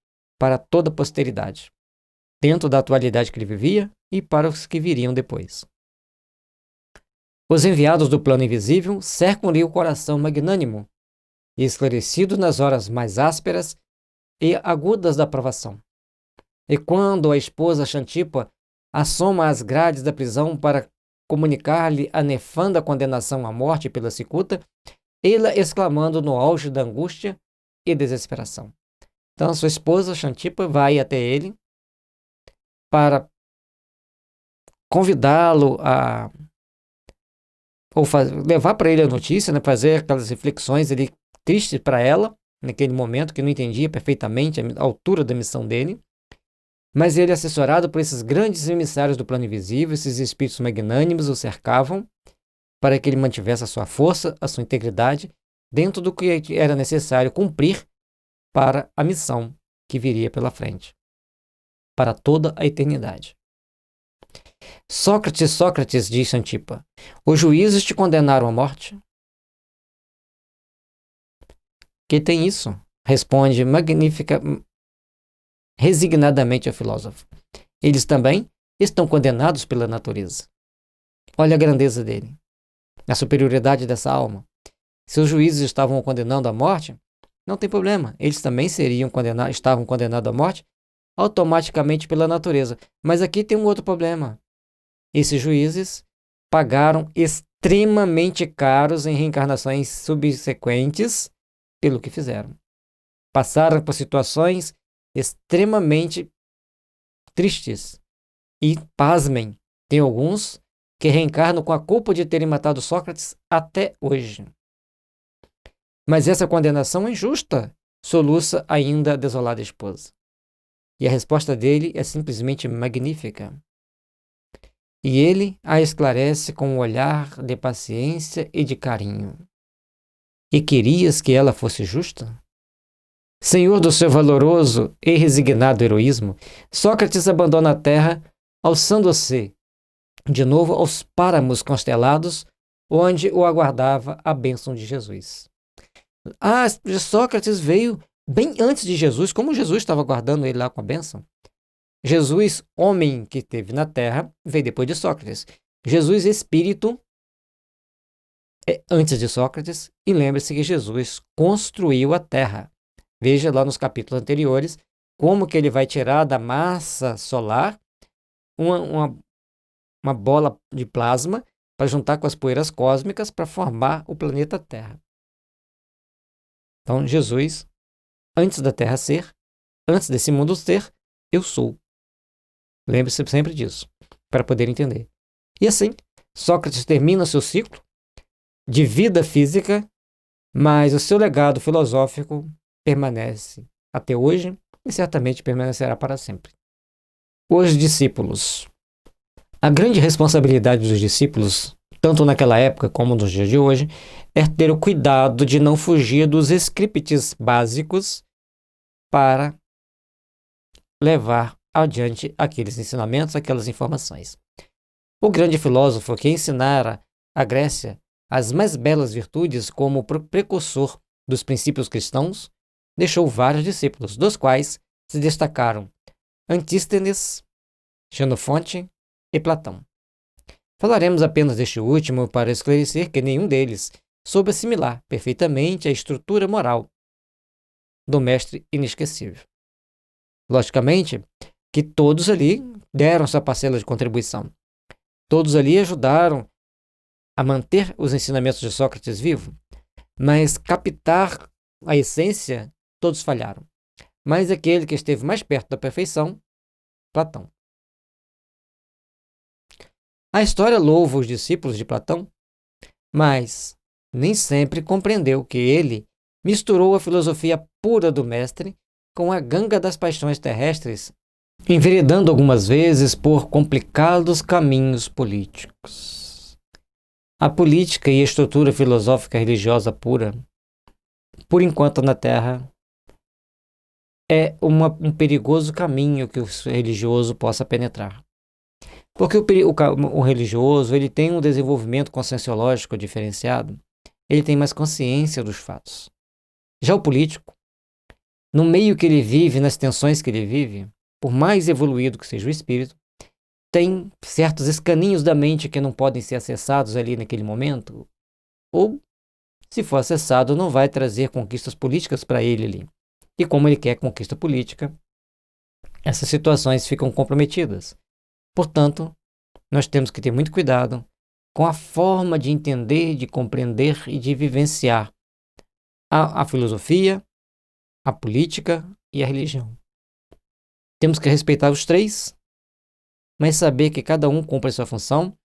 para toda a posteridade, dentro da atualidade que ele vivia e para os que viriam depois. Os enviados do plano invisível cercam-lhe o coração magnânimo e esclarecido nas horas mais ásperas e agudas da provação. E quando a esposa Xantipa assoma às grades da prisão para comunicar-lhe a nefanda condenação à morte pela cicuta, ela exclamando no auge da angústia e desesperação. Então, sua esposa Xantipa vai até ele para convidá-lo a levar para ele a notícia, né, fazer aquelas reflexões tristes para ela, naquele momento, que não entendia perfeitamente a altura da missão dele. Mas ele, assessorado por esses grandes emissários do plano invisível, esses espíritos magnânimos o cercavam para que ele mantivesse a sua força, a sua integridade, dentro do que era necessário cumprir para a missão que viria pela frente, para toda a eternidade. Sócrates, Sócrates, diz Xantipa, os juízes te condenaram à morte? Que tem isso? Responde resignadamente o filósofo. Eles também estão condenados pela natureza. Olha a grandeza dele, a superioridade dessa alma. Se os juízes estavam condenando à morte, não tem problema. Eles também estavam condenados à morte automaticamente pela natureza. Mas aqui tem um outro problema. Esses juízes pagaram extremamente caros em reencarnações subsequentes pelo que fizeram. Passaram por situações extremamente tristes. E, pasmem, tem alguns que reencarnam com a culpa de terem matado Sócrates até hoje. Mas essa condenação é injusta, soluça ainda a desolada esposa. E a resposta dele é simplesmente magnífica. E ele a esclarece com um olhar de paciência e de carinho. E querias que ela fosse justa? Senhor do seu valoroso e resignado heroísmo, Sócrates abandona a terra, alçando-se de novo aos páramos constelados, onde o aguardava a bênção de Jesus. Sócrates veio bem antes de Jesus, como Jesus estava aguardando ele lá com a bênção. Jesus, homem que esteve na terra, veio depois de Sócrates. Jesus, espírito, é antes de Sócrates, e lembre-se que Jesus construiu a terra. Veja lá nos capítulos anteriores como que ele vai tirar da massa solar uma bola de plasma para juntar com as poeiras cósmicas para formar o planeta Terra. Então, Jesus, antes da Terra ser, antes desse mundo ser, eu sou. Lembre-se sempre disso, para poder entender. E assim, Sócrates termina seu ciclo de vida física, mas o seu legado filosófico permanece até hoje e certamente permanecerá para sempre. Os discípulos. A grande responsabilidade dos discípulos, tanto naquela época como nos dias de hoje, é ter o cuidado de não fugir dos scripts básicos para levar adiante aqueles ensinamentos, aquelas informações. O grande filósofo que ensinara à Grécia as mais belas virtudes como precursor dos princípios cristãos, deixou vários discípulos, dos quais se destacaram Antístenes, Xenofonte e Platão. Falaremos apenas deste último para esclarecer que nenhum deles soube assimilar perfeitamente a estrutura moral do mestre inesquecível. Logicamente que todos ali deram sua parcela de contribuição. Todos ali ajudaram a manter os ensinamentos de Sócrates vivo, mas captar a essência, todos falharam. Mas aquele que esteve mais perto da perfeição, Platão. A história louva os discípulos de Platão, mas nem sempre compreendeu que ele misturou a filosofia pura do mestre com a ganga das paixões terrestres, enveredando algumas vezes por complicados caminhos políticos. A política e a estrutura filosófica religiosa pura, por enquanto na Terra, é um perigoso caminho que o religioso possa penetrar. Porque o religioso ele tem um desenvolvimento conscienciológico diferenciado, ele tem mais consciência dos fatos. Já o político, no meio que ele vive, nas tensões que ele vive, por mais evoluído que seja o espírito, tem certos escaninhos da mente que não podem ser acessados ali naquele momento, ou, se for acessado, não vai trazer conquistas políticas para ele ali. E como ele quer conquista política, essas situações ficam comprometidas. Portanto, nós temos que ter muito cuidado com a forma de entender, de compreender e de vivenciar a filosofia, a política e a religião. Temos que respeitar os três, mas saber que cada um cumpre a sua função,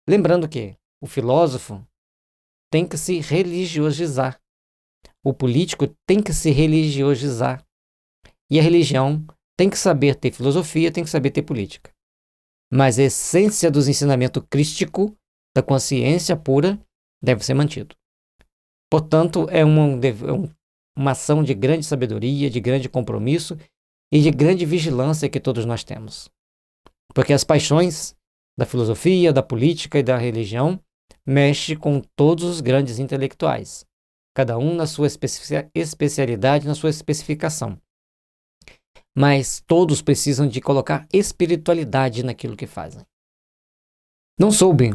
lembrando que o filósofo tem que se religiosizar, o político tem que se religiosizar, e a religião tem que saber ter filosofia, tem que saber ter política. Mas a essência dos ensinamentos crístico, da consciência pura, deve ser mantido. Portanto, é uma ação de grande sabedoria, de grande compromisso e de grande vigilância que todos nós temos. Porque as paixões da filosofia, da política e da religião mexem com todos os grandes intelectuais, cada um na sua especialidade, na sua especificação. Mas todos precisam de colocar espiritualidade naquilo que fazem. Não soube,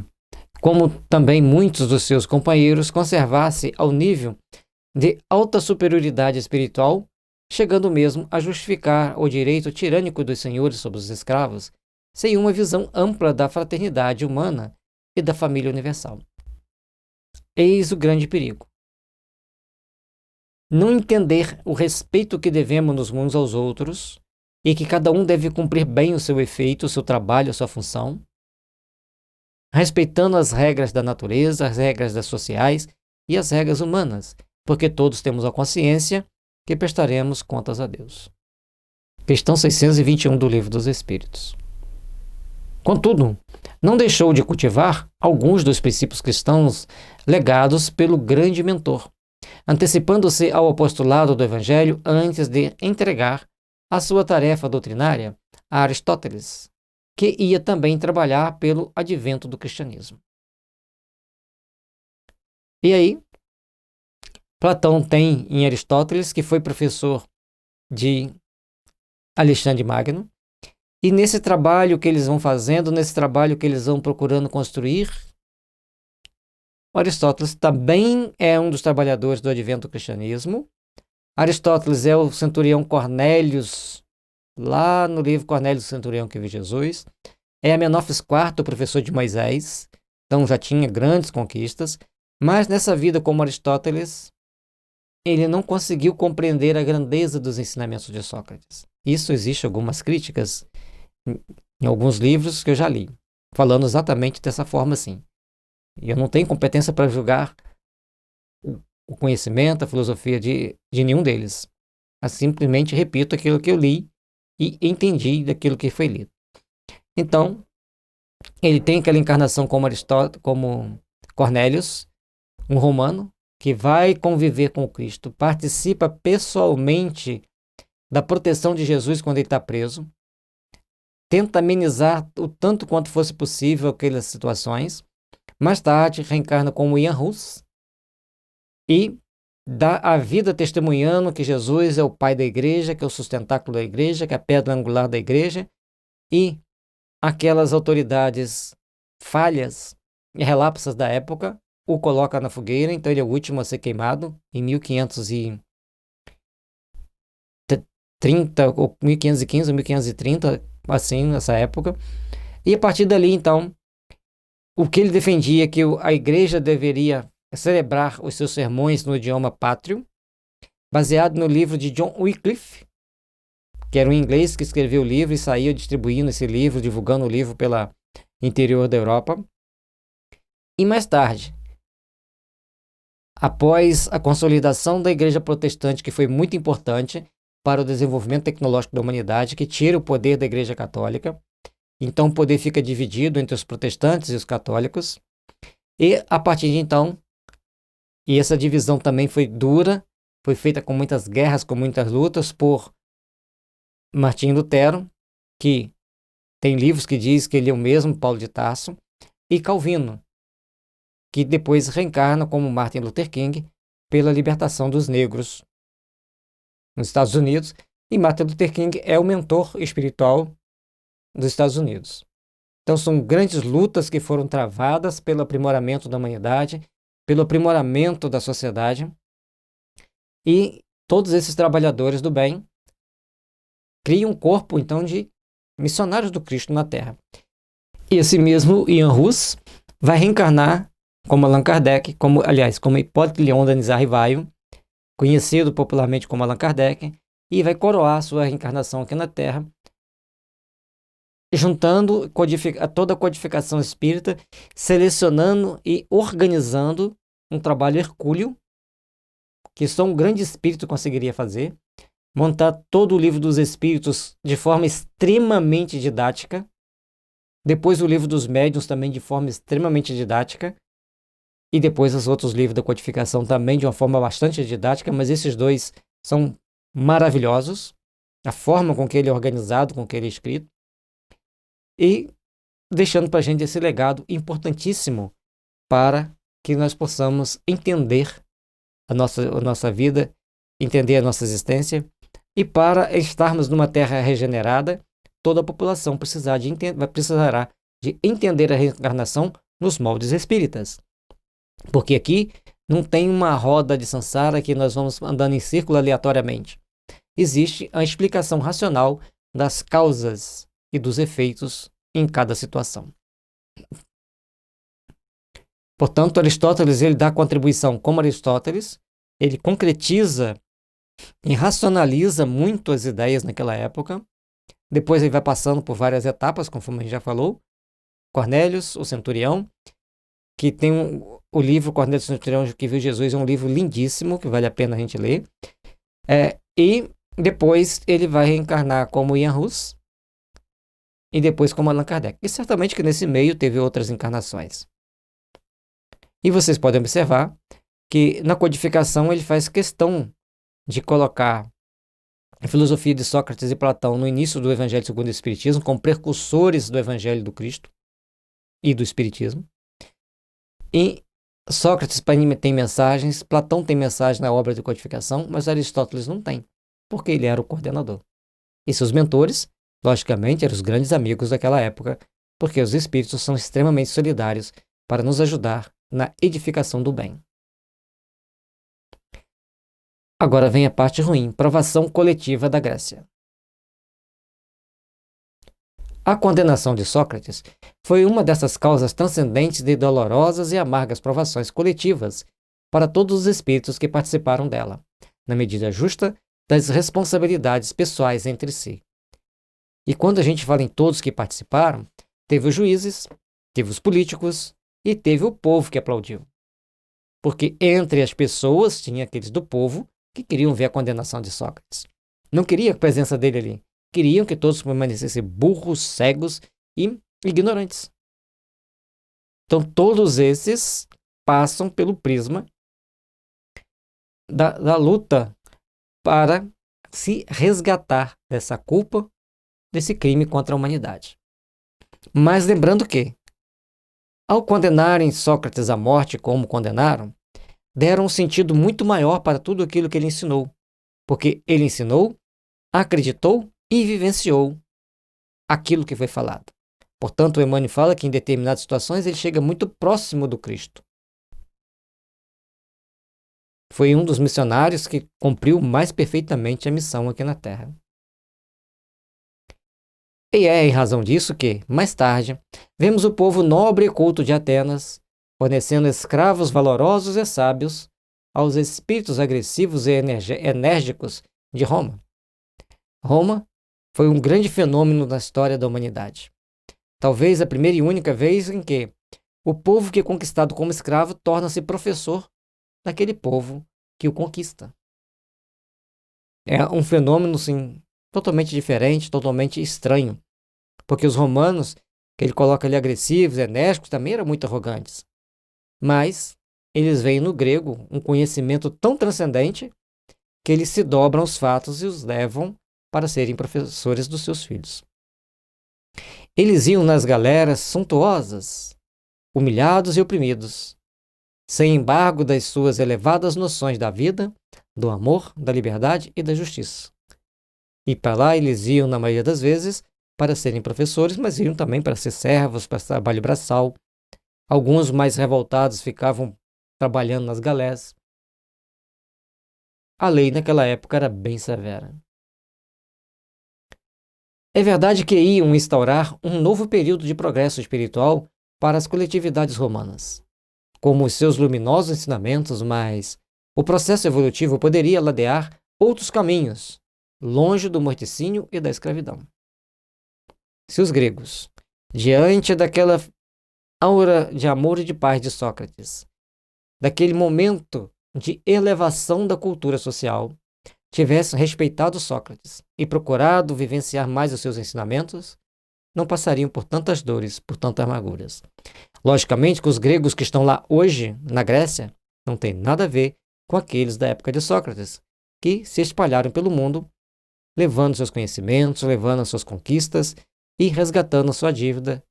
como também muitos dos seus companheiros, conservar-se ao nível de alta superioridade espiritual, chegando mesmo a justificar o direito tirânico dos senhores sobre os escravos, sem uma visão ampla da fraternidade humana e da família universal. Eis o grande perigo. Não entender o respeito que devemos uns aos outros e que cada um deve cumprir bem o seu efeito, o seu trabalho, a sua função, respeitando as regras da natureza, as regras das sociais e as regras humanas, porque todos temos a consciência que prestaremos contas a Deus. Questão 621 do Livro dos Espíritos. Contudo, não deixou de cultivar alguns dos princípios cristãos legados pelo grande mentor, antecipando-se ao apostolado do Evangelho antes de entregar a sua tarefa doutrinária a Aristóteles, que ia também trabalhar pelo advento do cristianismo. E aí, Platão tem em Aristóteles, que foi professor de Alexandre Magno, e nesse trabalho que eles vão fazendo, nesse trabalho que eles vão procurando construir, Aristóteles também é um dos trabalhadores do advento do cristianismo. Aristóteles é o centurião Cornélios, lá no livro Cornélio Centurião que viu Jesus. É Amenófis IV, professor de Moisés, então já tinha grandes conquistas, mas nessa vida como Aristóteles, ele não conseguiu compreender a grandeza dos ensinamentos de Sócrates. Isso existe algumas críticas em alguns livros que eu já li, falando exatamente dessa forma assim. E eu não tenho competência para julgar o conhecimento, a filosofia de nenhum deles. Eu simplesmente repito aquilo que eu li e entendi daquilo que foi lido. Então, ele tem aquela encarnação como Aristóteles, como Cornélios, um romano, que vai conviver com o Cristo, participa pessoalmente da proteção de Jesus quando ele está preso, tenta amenizar o tanto quanto fosse possível aquelas situações. Mais tarde, reencarna como Ian Hus e dá a vida testemunhando que Jesus é o pai da igreja, que é o sustentáculo da igreja, que é a pedra angular da igreja, e aquelas autoridades falhas e relapsas da época o coloca na fogueira, então ele é o último a ser queimado em 1530, ou 1515 ou 1530, assim, nessa época. E a partir dali, então, o que ele defendia é que a igreja deveria celebrar os seus sermões no idioma pátrio, baseado no livro de John Wycliffe, que era um inglês que escreveu o livro e saiu distribuindo esse livro, divulgando o livro pela interior da Europa. E mais tarde, após a consolidação da igreja protestante, que foi muito importante para o desenvolvimento tecnológico da humanidade, que tira o poder da igreja católica, então o poder fica dividido entre os protestantes e os católicos, e a partir de então, e essa divisão também foi dura, foi feita com muitas guerras, com muitas lutas por Martim Lutero, que tem livros que diz que ele é o mesmo Paulo de Tarso, e Calvino, que depois reencarna como Martin Luther King pela libertação dos negros nos Estados Unidos, e Martin Luther King é o mentor espiritual dos Estados Unidos. Então são grandes lutas que foram travadas pelo aprimoramento da humanidade, pelo aprimoramento da sociedade, e todos esses trabalhadores do bem criam um corpo, então, de missionários do Cristo na Terra. E esse mesmo Ian Hus vai reencarnar como Allan Kardec, como Hipólito Leon Denis Rivaio, conhecido popularmente como Allan Kardec, e vai coroar sua reencarnação aqui na Terra, juntando toda a codificação espírita, selecionando e organizando um trabalho hercúleo, que só um grande espírito conseguiria fazer, montar todo o livro dos espíritos de forma extremamente didática, depois o livro dos médiuns também de forma extremamente didática, e depois os outros livros da codificação também de uma forma bastante didática, mas esses dois são maravilhosos, a forma com que ele é organizado, com que ele é escrito, e deixando para a gente esse legado importantíssimo para que nós possamos entender a nossa vida, entender a nossa existência, e para estarmos numa terra regenerada, toda a população precisará de entender a reencarnação nos moldes espíritas. Porque aqui não tem uma roda de samsara que nós vamos andando em círculo aleatoriamente. Existe a explicação racional das causas e dos efeitos em cada situação. Portanto, Aristóteles ele dá contribuição como Aristóteles, ele concretiza e racionaliza muito as ideias naquela época. Depois ele vai passando por várias etapas, conforme a gente já falou. Cornélios, o centurião, que tem o livro Cornélios, o centurião que viu Jesus, é um livro lindíssimo, que vale a pena a gente ler. E depois ele vai reencarnar como Ian Hus e depois como Allan Kardec. E certamente que nesse meio teve outras encarnações. E vocês podem observar que na codificação ele faz questão de colocar a filosofia de Sócrates e Platão no início do Evangelho segundo o Espiritismo, como precursores do Evangelho do Cristo e do Espiritismo. E Sócrates tem mensagens, Platão tem mensagem na obra de codificação, mas Aristóteles não tem, porque ele era o coordenador. E seus mentores, logicamente, eram os grandes amigos daquela época, porque os espíritos são extremamente solidários para nos ajudar na edificação do bem. Agora vem a parte ruim, provação coletiva da Grécia. A condenação de Sócrates foi uma dessas causas transcendentes de dolorosas e amargas provações coletivas para todos os espíritos que participaram dela, na medida justa das responsabilidades pessoais entre si. E quando a gente fala em todos que participaram, teve os juízes, teve os políticos e teve o povo que aplaudiu. Porque entre as pessoas tinha aqueles do povo que queriam ver a condenação de Sócrates. Não queriam a presença dele ali. Queriam que todos permanecessem burros, cegos e ignorantes. Então, todos esses passam pelo prisma da luta para se resgatar dessa culpa, desse crime contra a humanidade. Mas lembrando que, ao condenarem Sócrates à morte como condenaram, deram um sentido muito maior para tudo aquilo que ele ensinou, porque ele ensinou, acreditou e vivenciou aquilo que foi falado. Portanto, Emmanuel fala que em determinadas situações ele chega muito próximo do Cristo. Foi um dos missionários que cumpriu mais perfeitamente a missão aqui na Terra. E é em razão disso que, mais tarde, vemos o povo nobre e culto de Atenas fornecendo escravos valorosos e sábios aos espíritos agressivos e enérgicos de Roma. Roma foi um grande fenômeno na história da humanidade. Talvez a primeira e única vez em que o povo que é conquistado como escravo torna-se professor daquele povo que o conquista. É um fenômeno, sim, totalmente diferente, totalmente estranho, porque os romanos, que ele coloca ali agressivos, enérgicos, também eram muito arrogantes. Mas eles veem no grego um conhecimento tão transcendente que eles se dobram aos fatos e os levam para serem professores dos seus filhos. Eles iam nas galeras suntuosas, humilhados e oprimidos, sem embargo das suas elevadas noções da vida, do amor, da liberdade e da justiça. E para lá eles iam, na maioria das vezes, para serem professores, mas iam também para ser servos, para trabalho braçal. Alguns mais revoltados ficavam trabalhando nas galés. A lei naquela época era bem severa. É verdade que iam instaurar um novo período de progresso espiritual para as coletividades romanas, como os seus luminosos ensinamentos, mas o processo evolutivo poderia ladear outros caminhos, longe do morticínio e da escravidão. Se os gregos, diante daquela aura de amor e de paz de Sócrates, daquele momento de elevação da cultura social, tivessem respeitado Sócrates e procurado vivenciar mais os seus ensinamentos, não passariam por tantas dores, por tantas amarguras. Logicamente que os gregos que estão lá hoje, na Grécia, não têm nada a ver com aqueles da época de Sócrates, que se espalharam pelo mundo, levando seus conhecimentos, levando as suas conquistas e resgatando a sua dívida,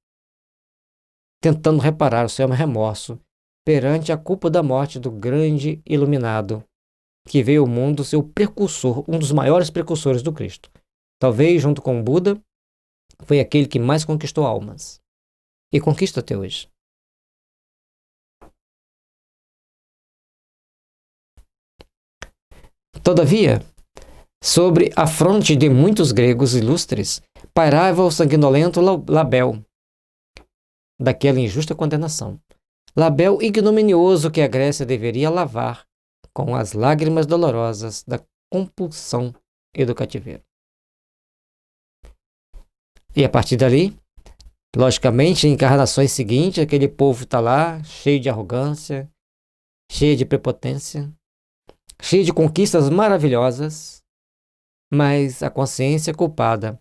tentando reparar o seu remorso perante a culpa da morte do grande iluminado que veio ao mundo ser o precursor, um dos maiores precursores do Cristo. Talvez, junto com o Buda, foi aquele que mais conquistou almas. E conquista até hoje. Todavia, sobre a fronte de muitos gregos ilustres, pairava o sanguinolento Label, daquela injusta condenação. Label ignominioso que a Grécia deveria lavar com as lágrimas dolorosas da compulsão e do cativeiro. E a partir dali, logicamente, em encarnações seguintes, aquele povo está lá, cheio de arrogância, cheio de prepotência, cheio de conquistas maravilhosas, mas a consciência culpada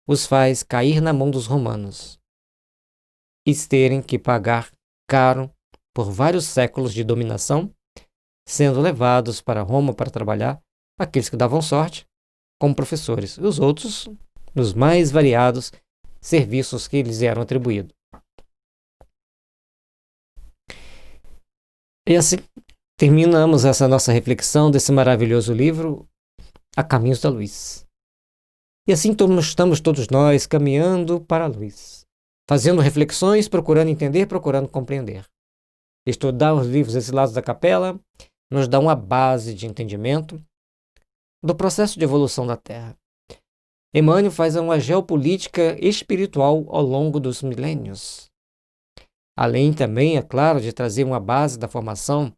os faz cair na mão dos romanos e terem que pagar caro por vários séculos de dominação, sendo levados para Roma para trabalhar, aqueles que davam sorte, como professores, e os outros, nos mais variados serviços que lhes eram atribuídos. E assim terminamos essa nossa reflexão desse maravilhoso livro, A Caminhos da Luz. E assim estamos todos nós caminhando para a luz, fazendo reflexões, procurando entender, procurando compreender. Estudar os livros exilados da capela nos dá uma base de entendimento do processo de evolução da Terra. Emmanuel faz uma geopolítica espiritual ao longo dos milênios. Além também, é claro, de trazer uma base da formação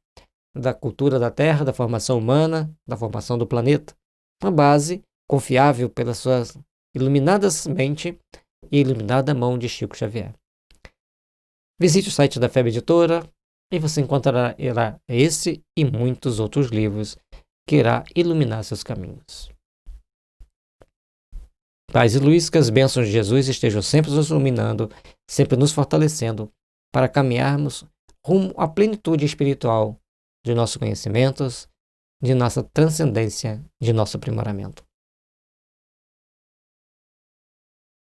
da cultura da Terra, da formação humana, da formação do planeta. Uma base confiável pela sua iluminada mente e iluminada mão de Chico Xavier. Visite o site da FEB Editora e você encontrará esse e muitos outros livros que irá iluminar seus caminhos. Paz e luz, que as bênçãos de Jesus estejam sempre nos iluminando, sempre nos fortalecendo para caminharmos rumo à plenitude espiritual de nossos conhecimentos, de nossa transcendência, de nosso aprimoramento.